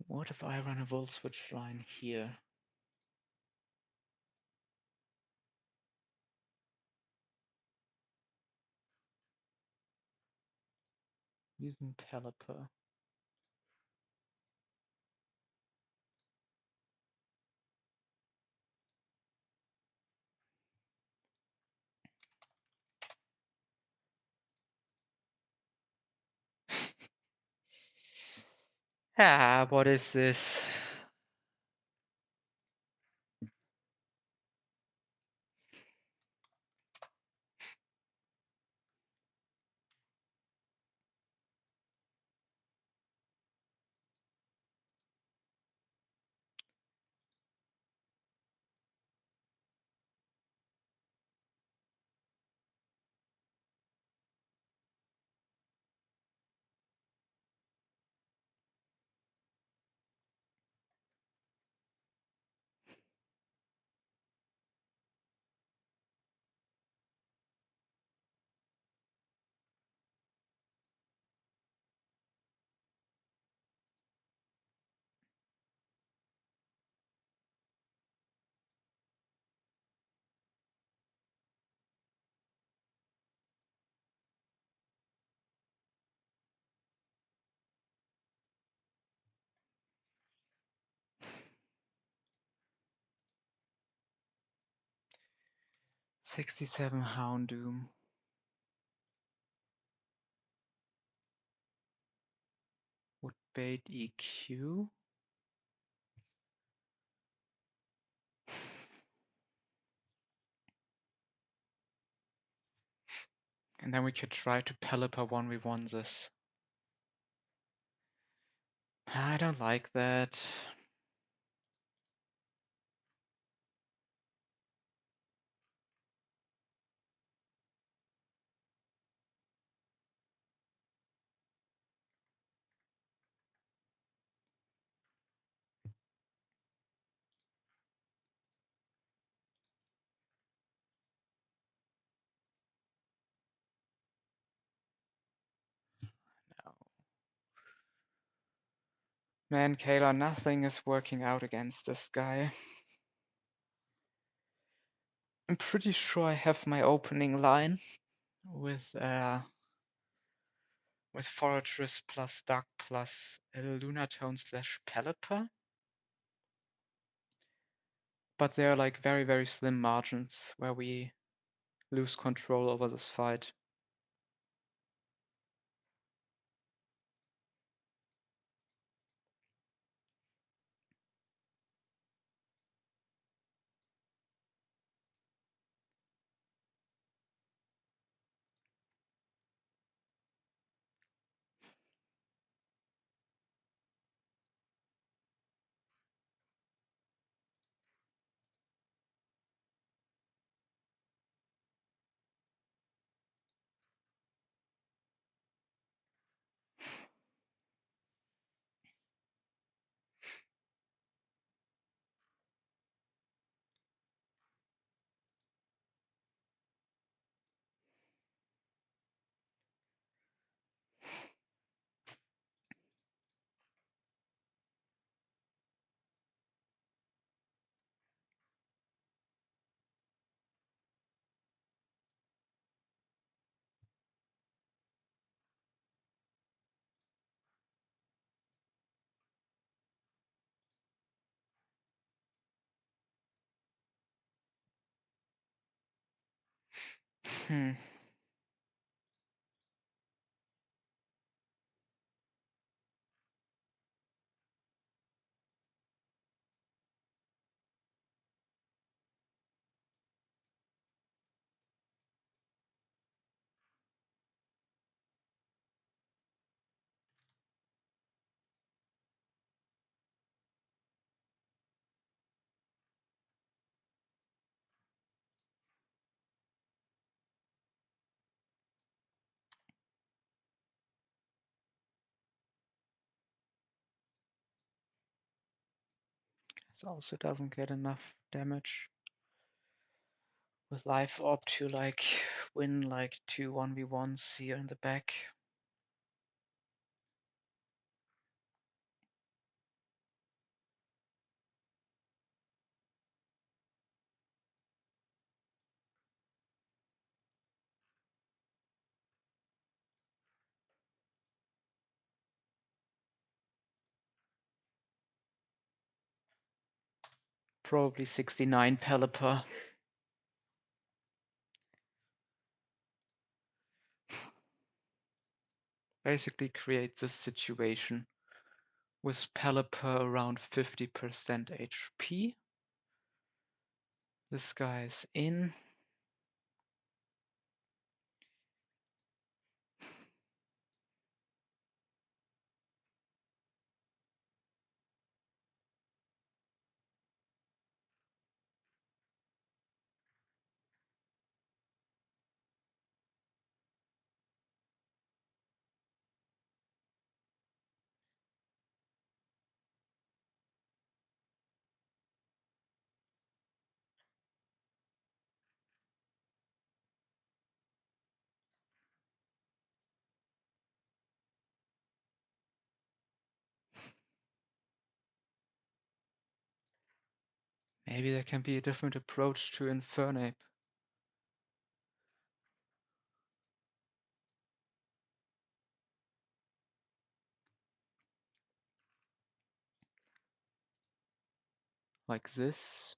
A: What if I run a Volt Switch line here? Using Pelipper. Ah, what is this? '67 Houndoom. Would bait EQ. And then we could try to Pelipper 1v1 this. I don't like that. No. Man, Kayla, nothing is working out against this guy. I'm pretty sure I have my opening line with Fortress plus Duck plus Lunatone slash Pelipper. But there are like very, very slim margins where we lose control over this fight. Hmm. This also doesn't get enough damage with Life Orb to like win like 2 1v1s here in the back. Probably 69 Pelipper. Basically creates this situation with Pelipper around 50% HP. This guy's in. Maybe there can be a different approach to Infernape. Like this.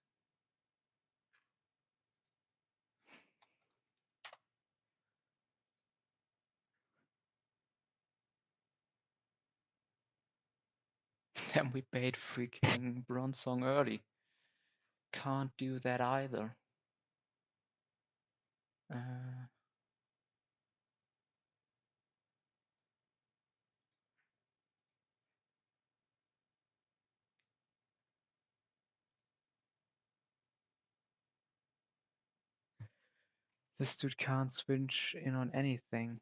A: Then we bait freaking Bronzong early. Can't do that either. This dude can't switch in on anything.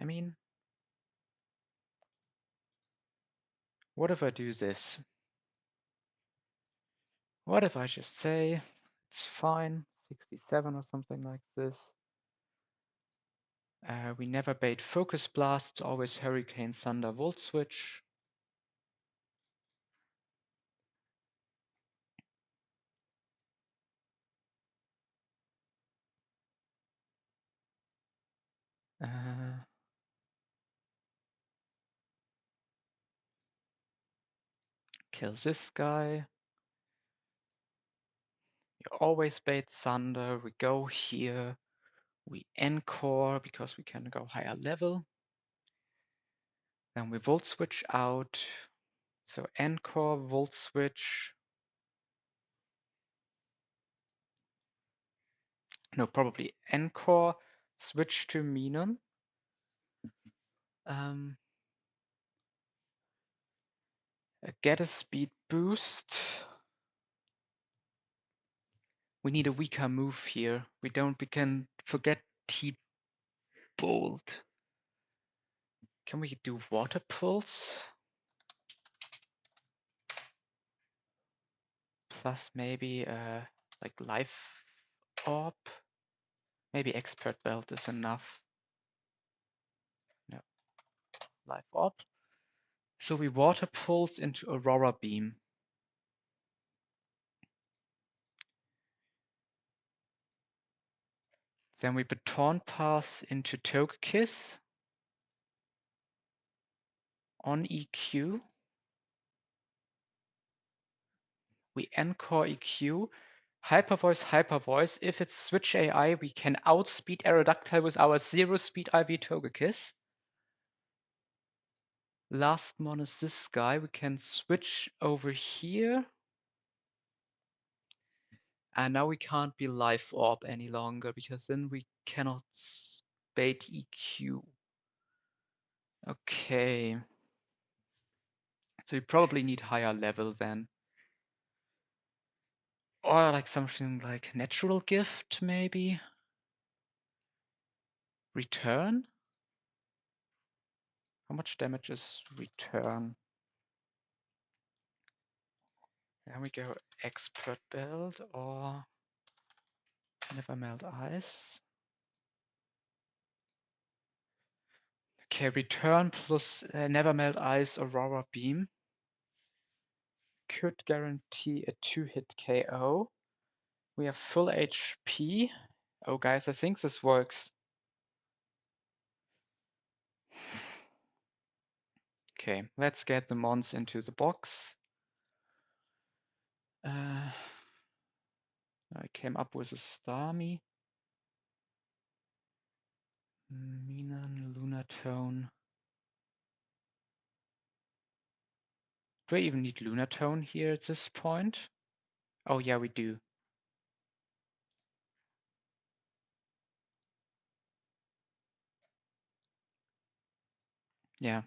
A: I mean, what if I do this? What if I just say, it's fine, 67 or something like this. We never bait Focus Blast, it's always Hurricane, Thunder, Volt Switch. Kill this guy. You always bait Thunder. We go here. We Encore because we can go higher level. Then we Volt Switch out. So Encore, Volt Switch. No, probably Encore, switch to Minon. Get a speed boost. We need a weaker move here. We can forget T-Bolt. Can we do Water Pulse? Plus maybe like Life Orb? Maybe Expert Belt is enough. No. Life Orb. So we Water Pulse into Aurora Beam. Then we Baton Pass into Togekiss. On EQ. We Encore EQ. Hyper Voice. If it's Switch AI, we can outspeed Aerodactyl with our 0-speed IV Togekiss. Last mon is this guy. We can switch over here. And now we can't be Life Orb any longer because then we cannot bait EQ. Okay. So we probably need higher level then. Or like something like Natural Gift, maybe? Return? How much damage is Return? Then we go Expert Build or Never Melt Ice. Okay, Return plus Never Melt Ice Aurora Beam could guarantee a 2-hit KO. We have full HP. Oh guys, I think this works. Okay, let's get the mons into the box. I came up with a Starmie. Minan, Lunatone. Do I even need Lunatone here at this point? Oh yeah, we do. Yeah.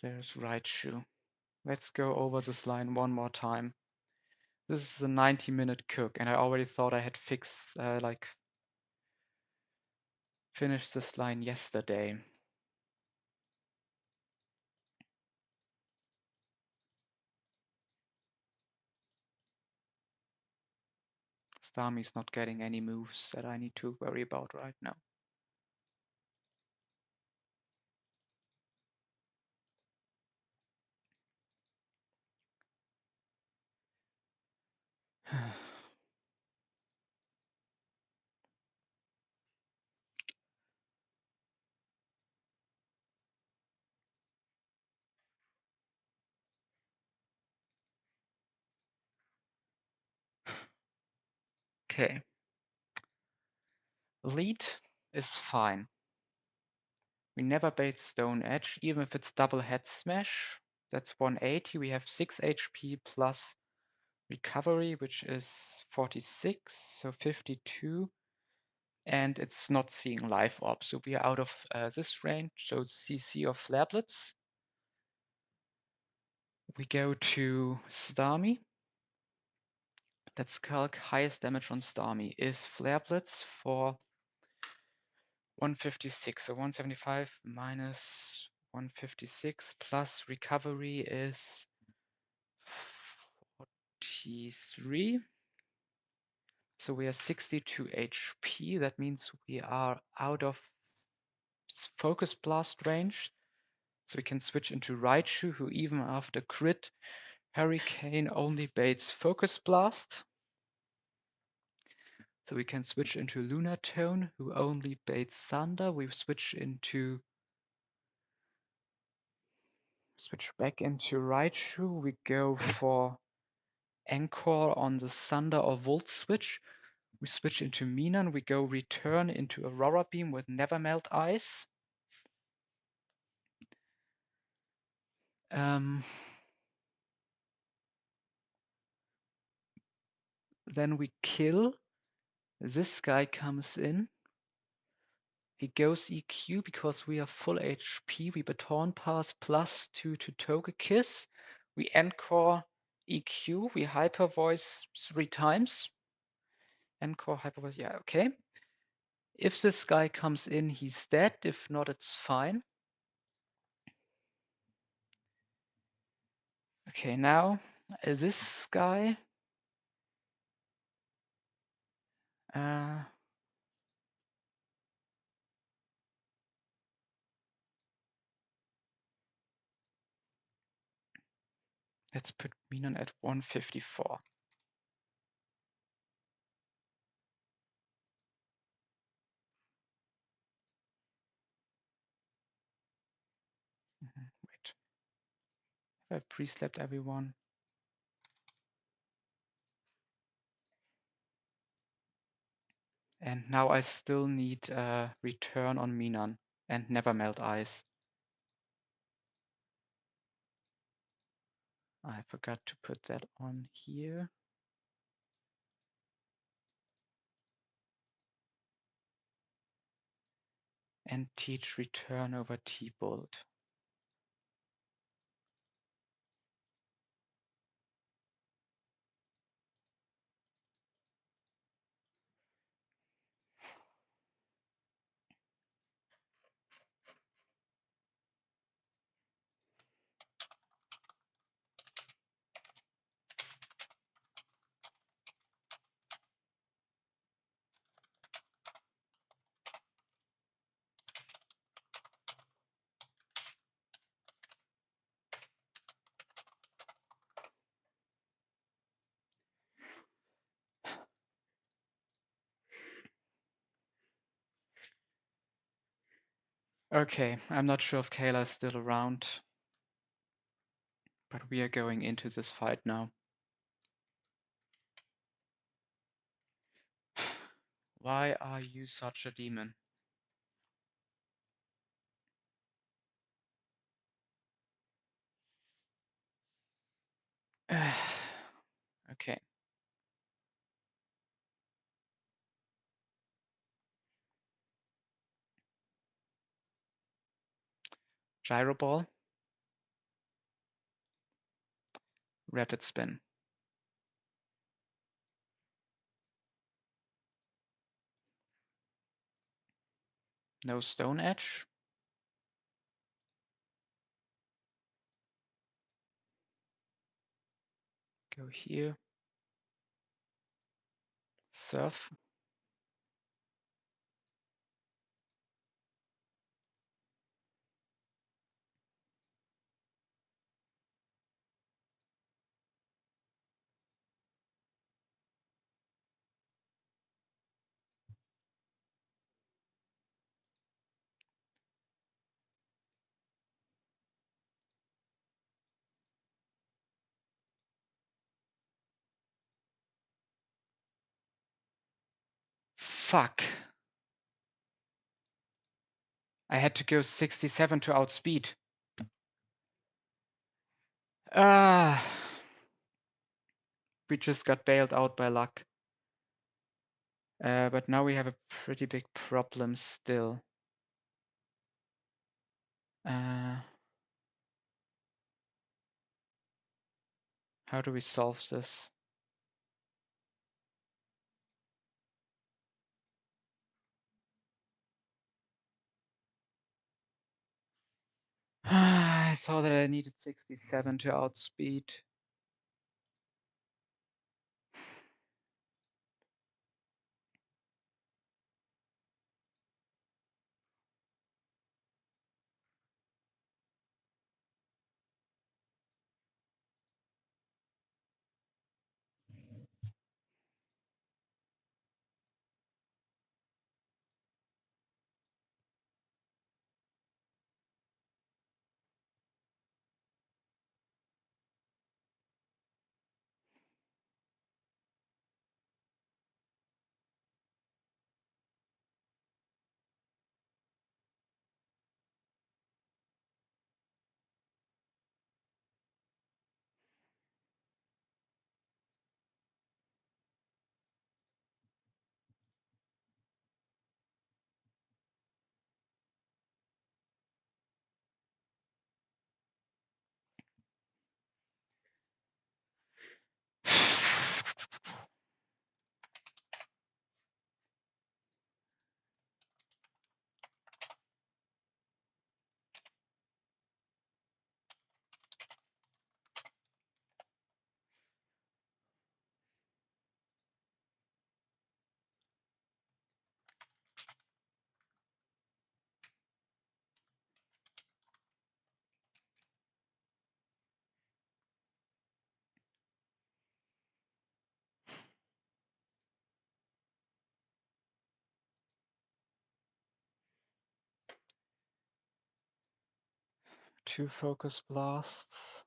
A: There's Raichu. Let's go over this line one more time. This is a 90-minute cook, and I already thought I had finished this line yesterday. Starmie's not getting any moves that I need to worry about right now. Okay. Lead is fine. We never bait Stone Edge, even if it's double head smash. That's 180. We have 6 HP plus recovery, which is 46, so 52. And it's not seeing life orb, so we are out of this range, so it's CC of Flare Blitz. We go to Starmie. Let's calc highest damage on Starmie is Flare Blitz for 156, so 175 minus 156 plus recovery is 43. So we are 62 HP. That means we are out of Focus Blast range. So we can switch into Raichu, who even after crit Hurricane only baits Focus Blast. So we can switch into Lunatone, who only baits Thunder. We switch back into Raichu. We go for Anchor on the Thunder or Volt switch. We switch into Minan. We go return into Aurora Beam with Never Melt Ice. Then we kill. This guy comes in. He goes EQ because we are full HP. We Baton Pass +2 to Togekiss. We Encore EQ. We Hyper Voice 3 times. Encore, Hyper Voice, yeah, okay. If this guy comes in, he's dead. If not, it's fine. Okay, now this guy. Let's put Minon at 154. Wait. Have I pre-slept everyone? And now I still need return on Minan and Never Melt Ice. I forgot to put that on here. And teach return over T-Bolt. Okay, I'm not sure if Kayla is still around, but we are going into this fight now. Why are you such a demon? Okay. Gyro Ball. Rapid Spin. No Stone Edge. Go here. Surf. Fuck. I had to go 67 to outspeed. Ah. We just got bailed out by luck. But now we have a pretty big problem still. How do we solve this? I saw that I needed 67 to outspeed. Two focus blasts.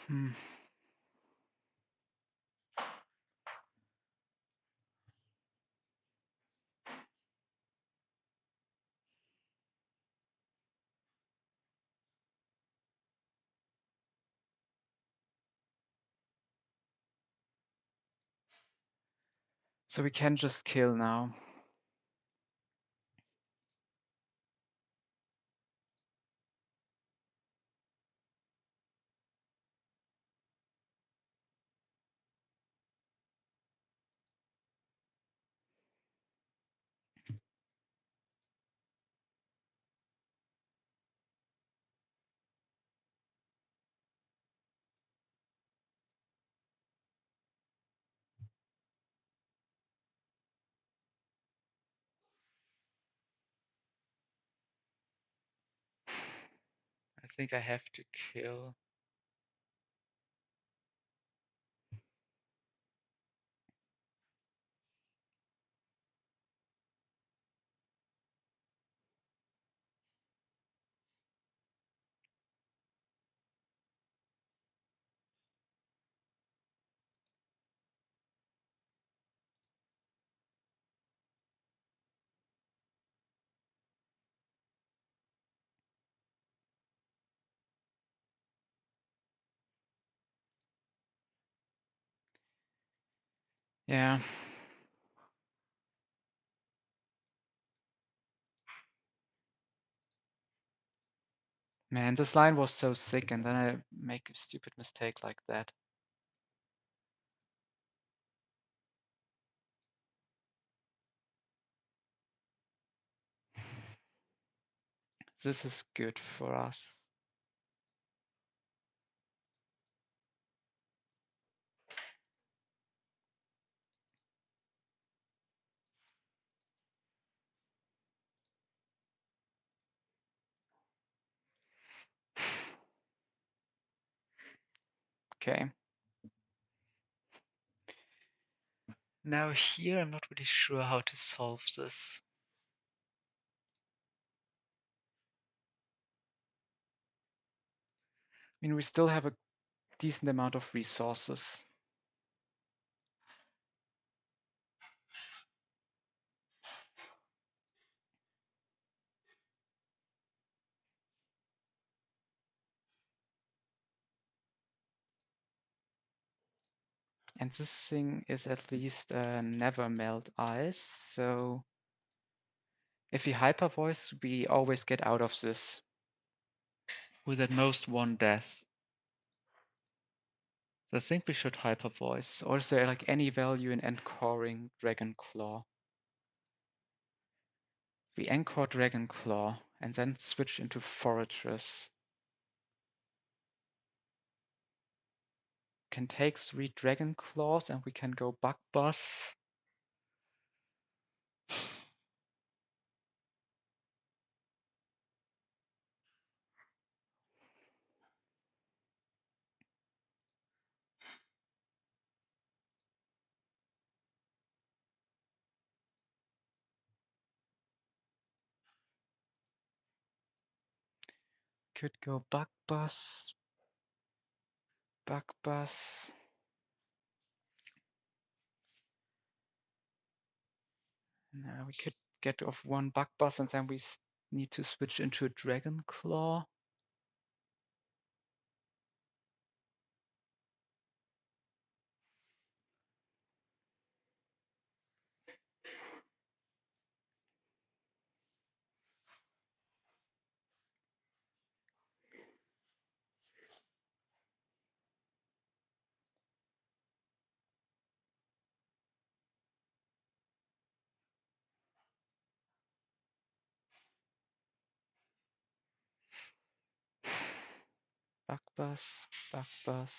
A: Hmm. So we can just kill now. I think I have to kill. Yeah. Man, this line was so sick, and then I make a stupid mistake like that. This is good for us. Okay. Now here, I'm not really sure how to solve this. I mean, we still have a decent amount of resources. And this thing is at least never melt ice, so if we hyper voice, we always get out of this with at most one death. So I think we should hyper voice. Or is there like any value in anchoring Dragon Claw? We anchor Dragon Claw and then switch into Fortress. Can take 3 Dragon Claws and we can go Bug Buzz. Could go Bug Buzz. Bug Buzz. Now we could get off one Bug Buzz and then we need to switch into a Dragon Claw. Bug Buzz. Bug Buzz.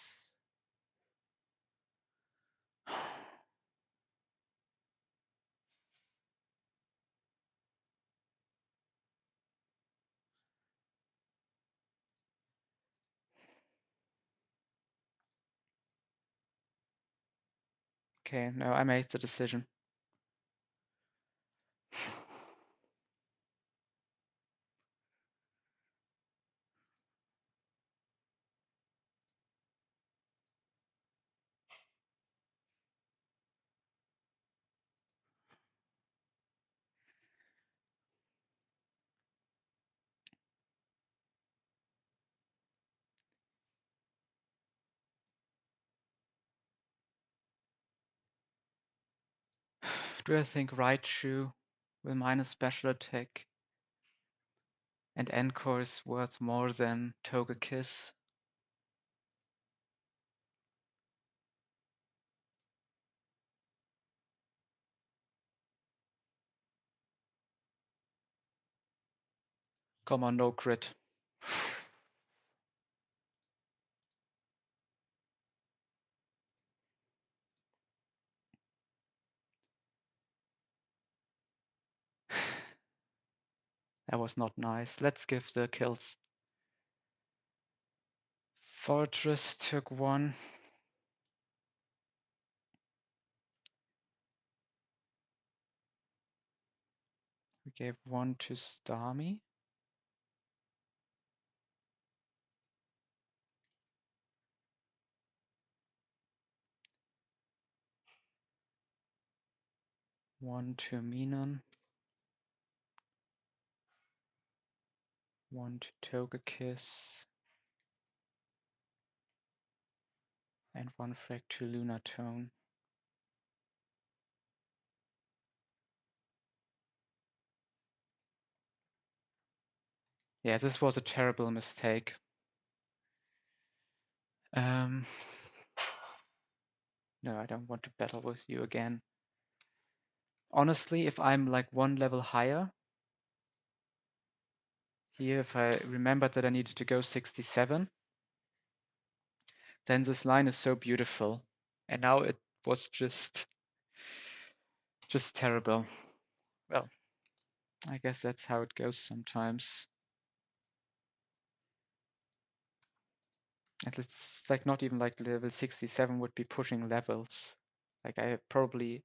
A: Okay, no, I made the decision. Do I think Raichu will minus special attack and Encore is worth more than Togekiss? Come on, no crit. That was not nice. Let's give the kills. Fortress took one. We gave one to Starmie. One to Minon. One to Togekiss. And one frag to Lunatone. Yeah, this was a terrible mistake. No, I don't want to battle with you again. Honestly, if I'm like one level higher, here if I remembered that I needed to go 67, then this line is so beautiful. And now it was just terrible. Well, I guess that's how it goes sometimes. And it's like not even like level 67 would be pushing levels. Like I probably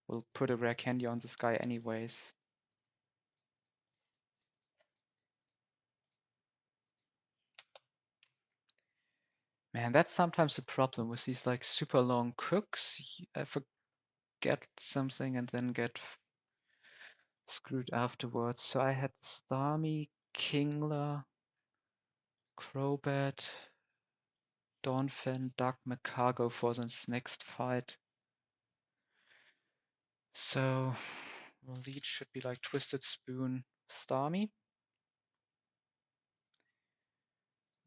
A: will put a rare candy on this guy anyways. Man, that's sometimes the problem with these like super long cooks. I forget something and then get screwed afterwards. So I had Starmie, Kingler, Crobat, Donphan, Doug McCargo for this next fight. So lead should be like Twisted Spoon, Starmie.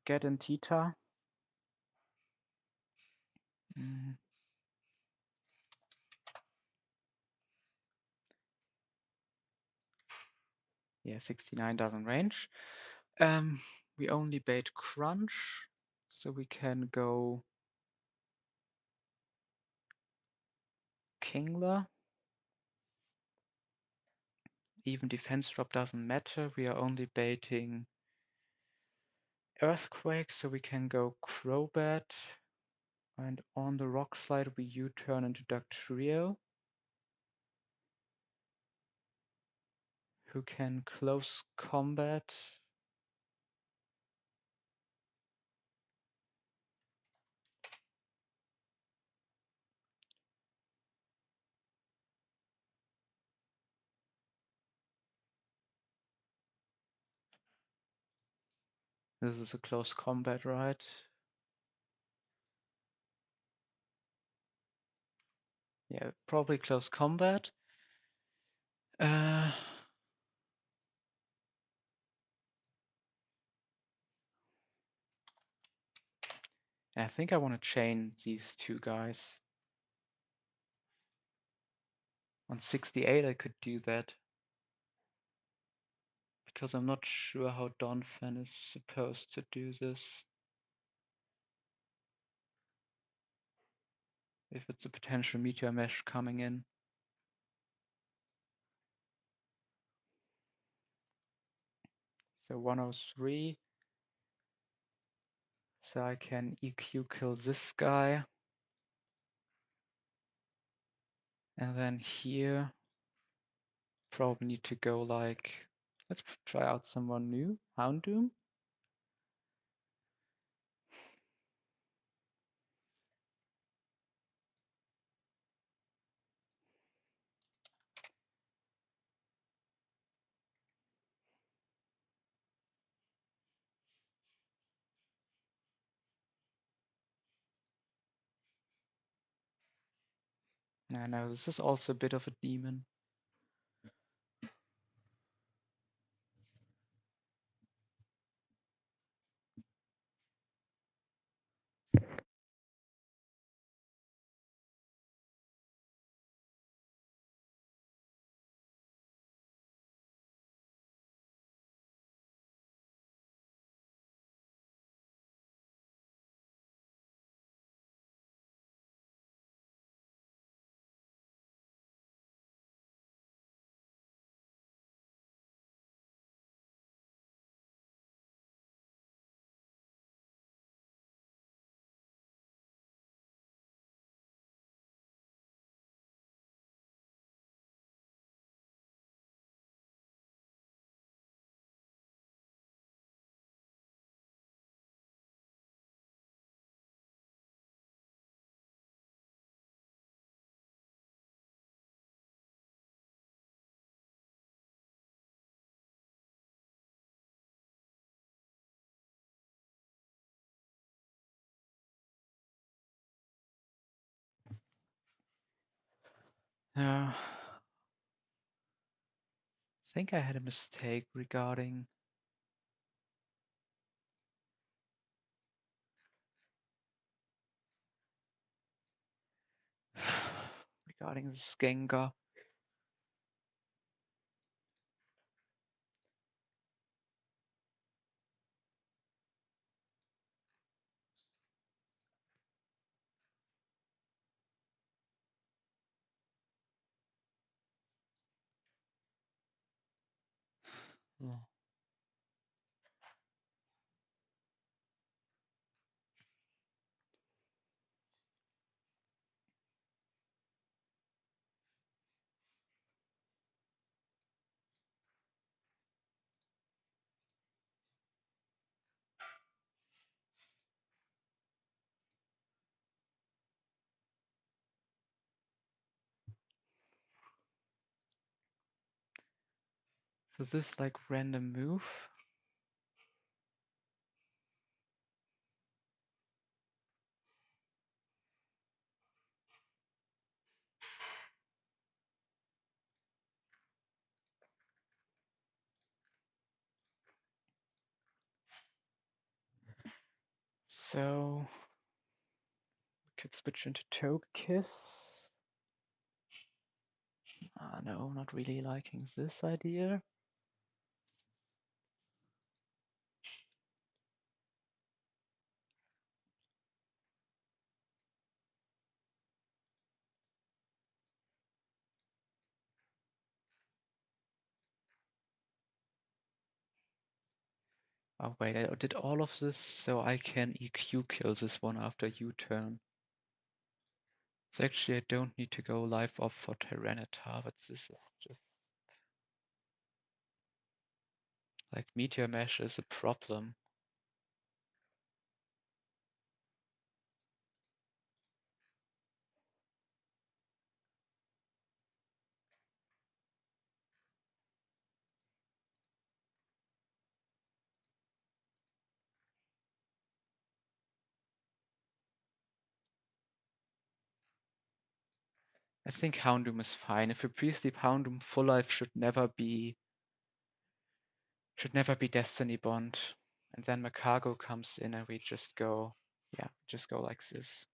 A: Get in Tita. Yeah, 69 doesn't range. We only bait Crunch, so we can go Kingler. Even defense drop doesn't matter. We are only baiting Earthquake, so we can go Crobat. And on the rock slide, we U-turn into Dugtrio, who can close combat. This is a close combat, right? Yeah, probably close combat. I think I want to chain these two guys. On 68 I could do that. Because I'm not sure how Donphan is supposed to do this. If it's a potential Meteor Mesh coming in. So 103. So I can EQ kill this guy. And then here, probably need to go like, let's try out someone new, Houndoom. I know this is also a bit of a demon. Yeah, I think I had a mistake regarding regarding this Gengar. Oh. So this like random move. So we could switch into Togekiss. Ah, no, not really liking this idea. Oh wait, I did all of this so I can EQ kill this one after U-turn. So actually I don't need to go life off for Tyranitar, but this is just like Meteor Mash is a problem. I think Houndoom is fine. If you pre-sleep Houndoom, full life should never be Destiny Bond. And then Makago comes in and we just go, yeah, just go like this.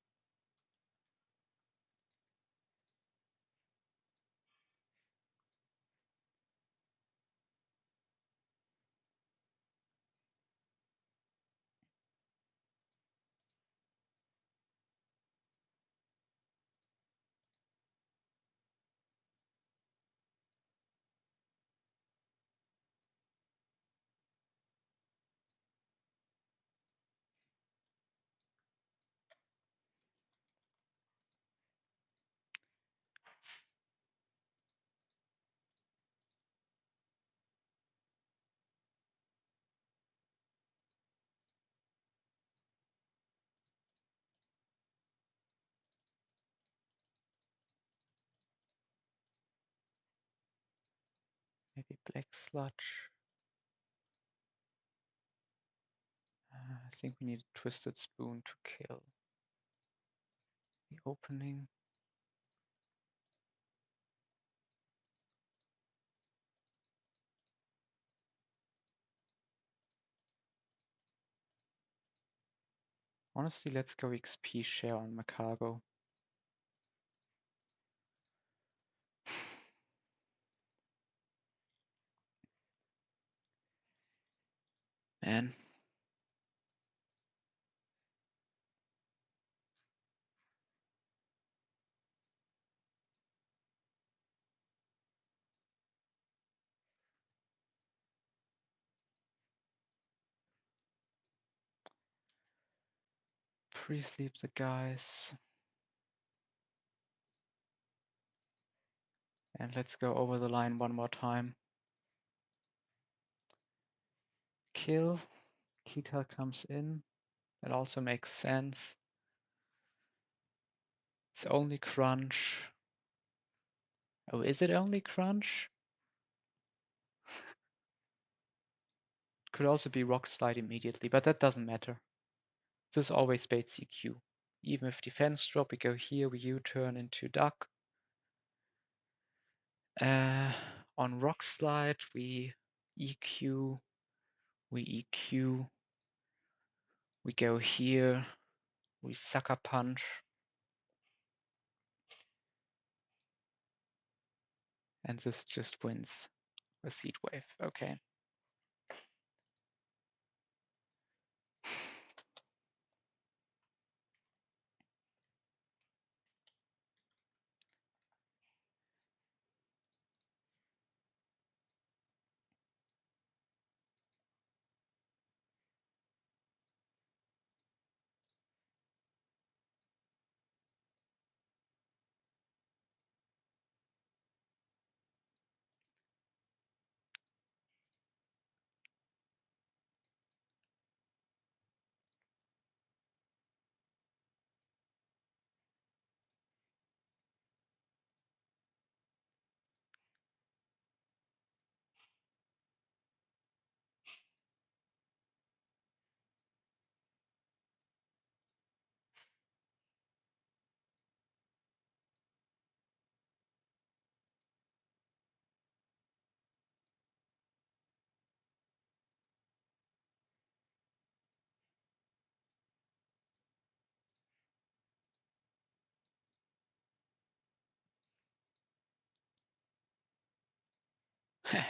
A: Maybe Black Sludge. I think we need a Twisted Spoon to kill the opening. Honestly, let's go XP share on Macago. Man. Pre-sleep the guys. And let's go over the line one more time. Kill. Kita comes in. It also makes sense. It's only crunch. Oh, is it only crunch? Could also be rock slide immediately, but that doesn't matter. This always baits CQ. Even if defense drop, we go here, we U-turn into duck. On rock slide, we EQ, we go here, we sucker punch. And this just wins a seed wave. Okay.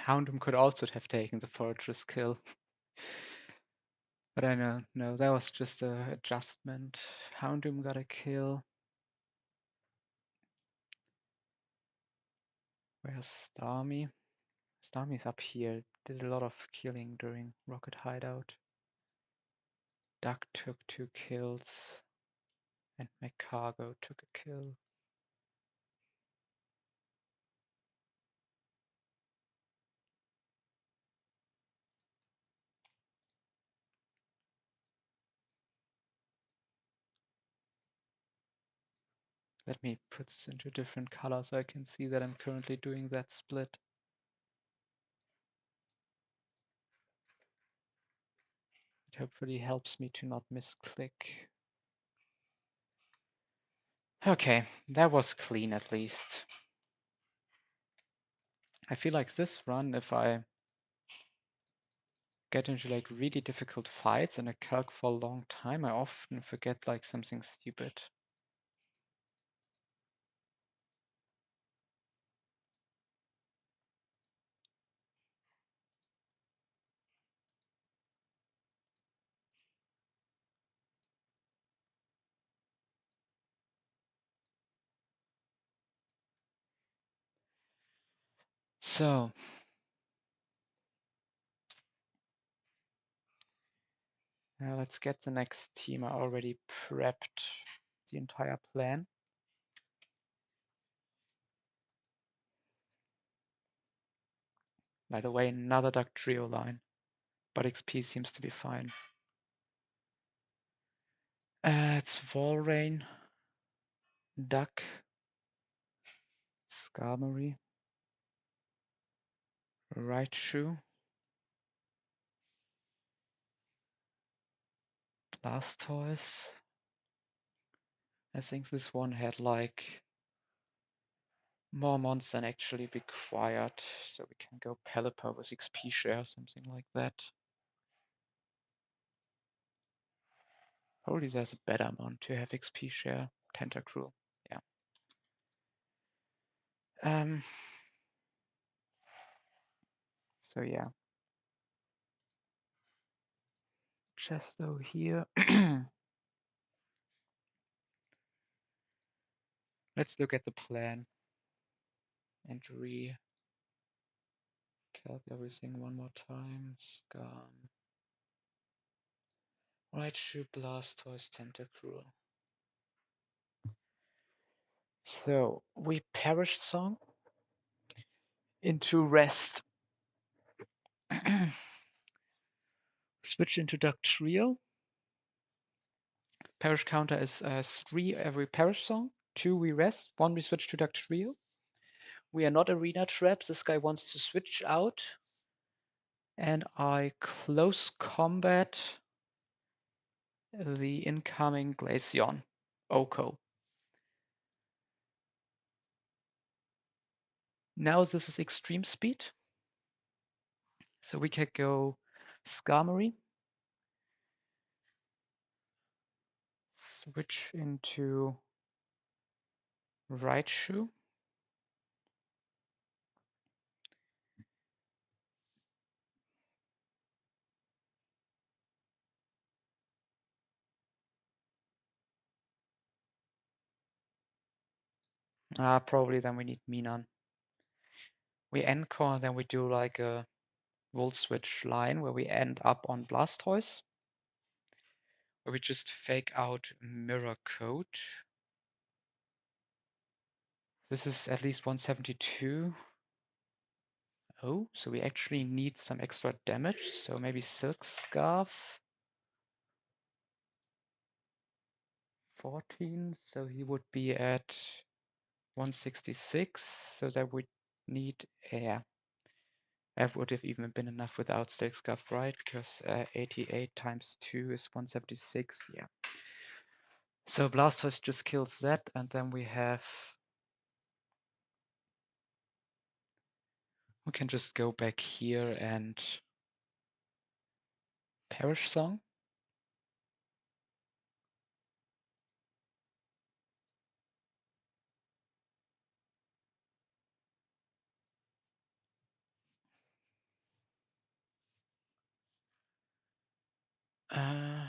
A: Houndoom could also have taken the Fortress kill. But I know, no, that was just a adjustment. Houndoom got a kill. Where's Starmie? Starmie's up here. Did a lot of killing during Rocket Hideout. Duck took 2 kills. And Macago took a kill. Let me put this into a different color so I can see that I'm currently doing that split. It hopefully helps me to not misclick. Okay, that was clean at least. I feel like this run, if I get into like really difficult fights and I calc for a long time, I often forget like something stupid. So let's get the next team. I already prepped the entire plan. By the way, another duck trio line, but XP seems to be fine. It's Volrain, Duck, Skarmory, Raichu, Blastoise. I think this one had like more mons than actually required, so we can go Pelipper with XP share, something like that. Probably there's a better amount to have XP share. Tentacruel. Yeah. So yeah. Chesto here. Let's look at the plan and recalc everything one more time. Scum. Raichu, Blastoise, Tentacruel. So we perished Song into rest. Switch into Dugtrio. Perish counter is 3 every Perish Song. 2 we rest. 1 we switch to Dugtrio. We are not arena traps. This guy wants to switch out. And I close combat the incoming Glaceon. Oko. Now this is extreme speed. So we can go Skarmory. Switch into Raichu. Probably then we need Minan. We Encore, then we do like a Volt Switch line where we end up on Blastoise. Where we just fake out Mirror Coat. This is at least 172. Oh, so we actually need some extra damage. So maybe Silk Scarf. 14. So he would be at 166. So that would need air. That would have even been enough without Silk Scarf, right? Because 88 times 2 is 176. Yeah. So Blastoise just kills that, and then we can just go back here and Perish Song. Uh,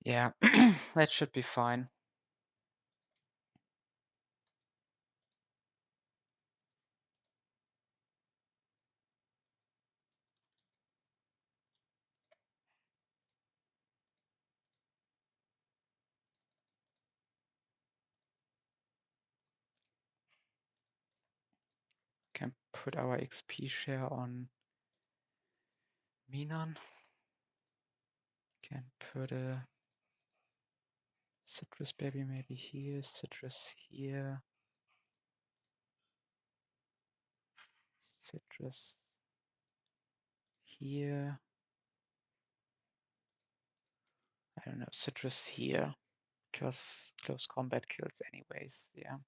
A: yeah, that should be fine. Can put our XP share on Minan. Can put a Citrus Baby maybe here, Citrus here, Citrus here. I don't know, Citrus here, because close combat kills anyways, yeah.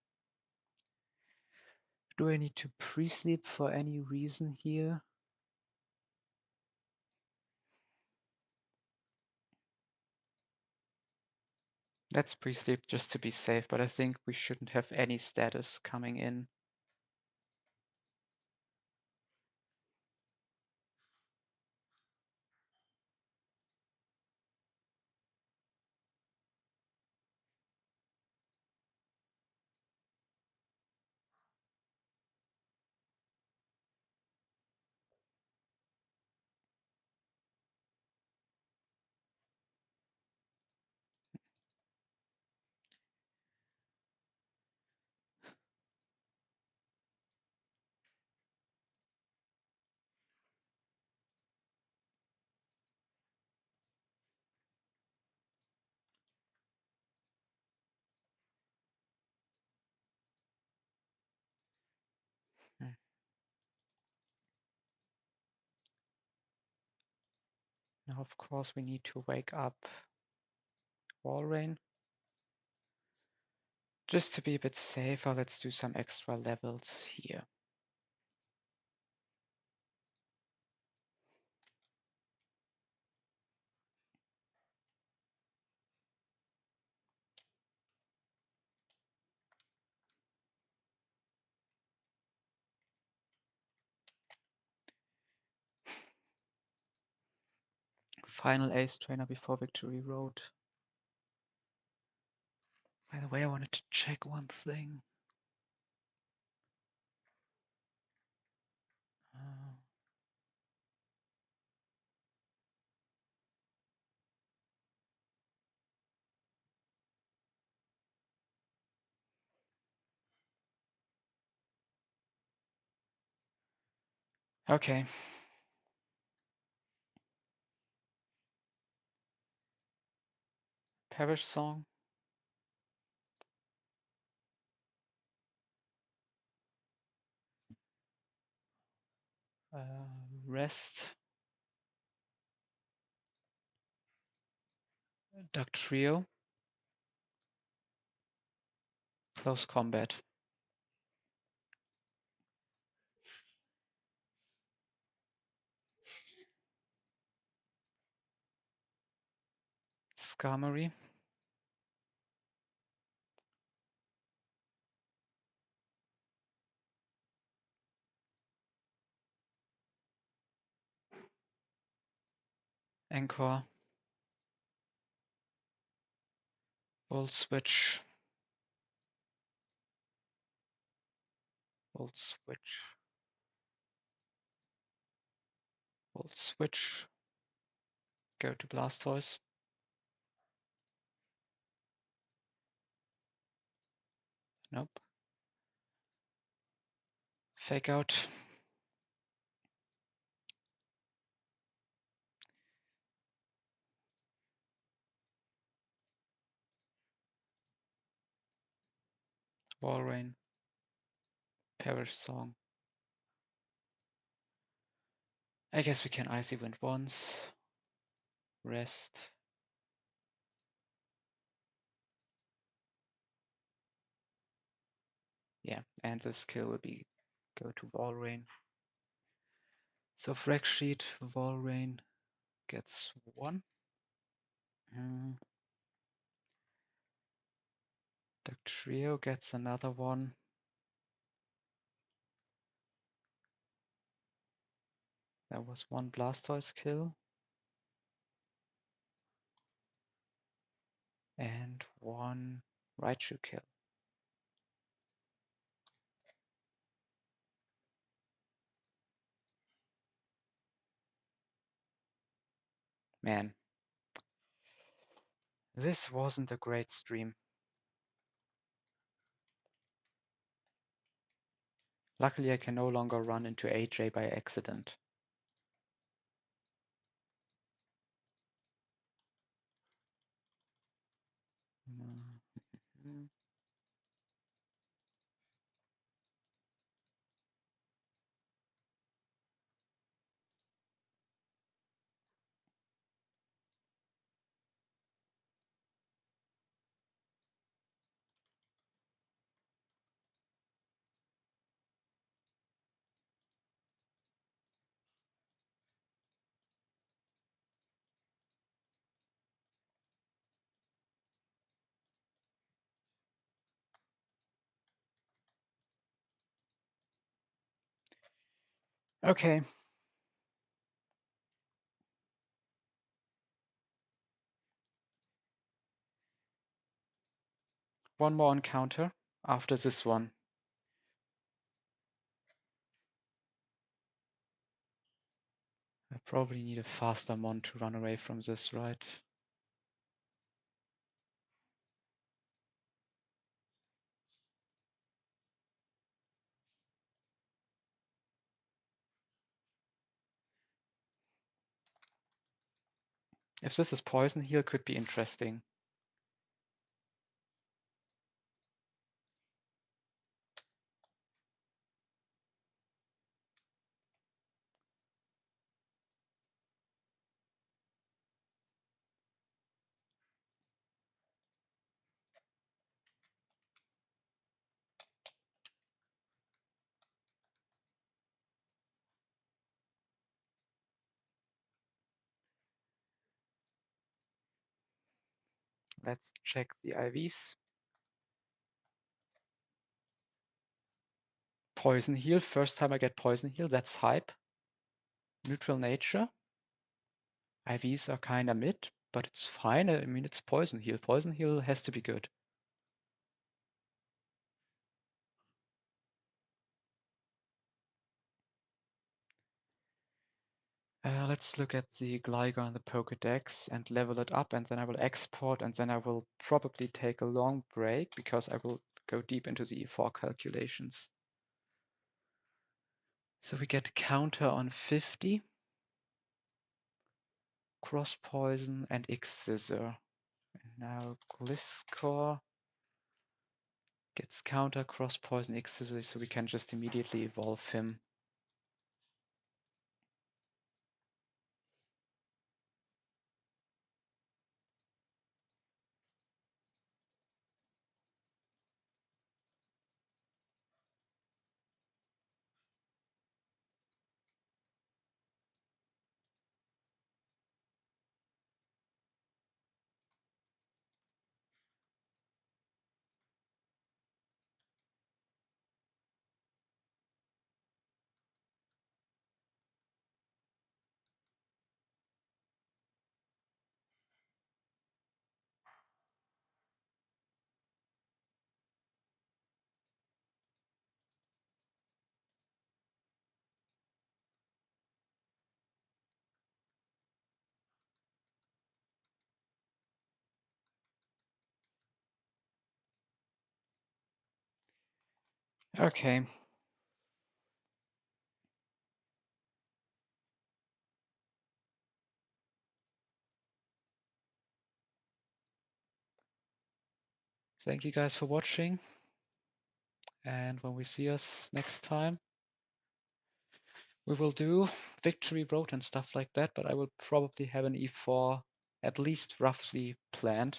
A: Do I need to pre-sleep for any reason here? Let's pre-sleep just to be safe, but I think we shouldn't have any status coming in. Now, of course, we need to wake up Walrein. Just to be a bit safer, let's do some extra levels here. Final Ace Trainer before Victory Road. By the way, I wanted to check one thing. Okay. Parish Song. Rest. Duck Trio. Close Combat. Skarmory. Anchor. Volt Switch. Volt Switch. Volt Switch. Go to Blastoise. Nope. Fake Out. Walrein. Parish Song. I guess we can Icy Wind once. Rest. Yeah, and the skill will be go to Walrein. So Frag Sheet, Walrein gets one. The trio gets another one. There was one Blastoise kill. And one Raichu kill. Man, this wasn't a great stream. Luckily, I can no longer run into AJ by accident. Okay. One more encounter after this one. I probably need a faster mon to run away from this, right? If this is Poison Heal, could be interesting. Let's check the IVs. Poison Heal. First time I get Poison Heal. That's hype. Neutral Nature. IVs are kinda mid, but it's fine. I mean, it's Poison Heal. Poison Heal has to be good. Let's look at the Gligar in the Pokédex and level it up, and then I will export, and then I will probably take a long break because I will go deep into the E4 calculations. So we get counter on 50, cross poison, and X Scissor. And now Gliscor gets counter, cross poison, X Scissor, so we can just immediately evolve him. Okay. Thank you guys for watching. And when we see us next time, we will do Victory Road and stuff like that, but I will probably have an E4 at least roughly planned.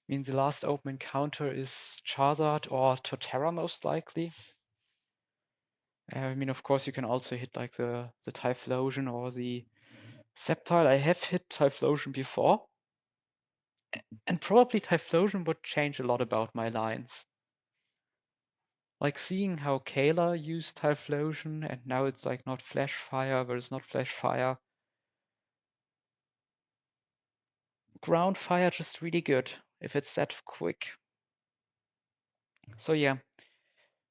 A: I mean, the last open encounter is Charizard or Torterra most likely. I mean, of course, you can also hit like the Typhlosion or the Sceptile. I have hit Typhlosion before, and probably Typhlosion would change a lot about my lines. Like seeing how Kayla used Typhlosion, and now it's like not Flash Fire versus not Flash Fire. Ground Fire just really good if it's that quick. So yeah,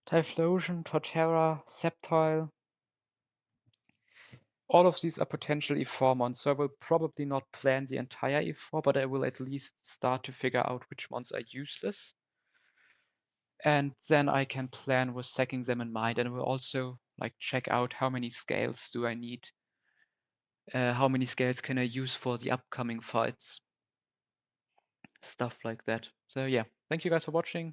A: Typhlosion, Torterra, Sceptile. All of these are potential E4 mons, so I will probably not plan the entire E4, but I will at least start to figure out which mons are useless. And then I can plan with sacking them in mind, and I will also like check out how many scales do I need. How many scales can I use for the upcoming fights? Stuff like that. So yeah, thank you guys for watching.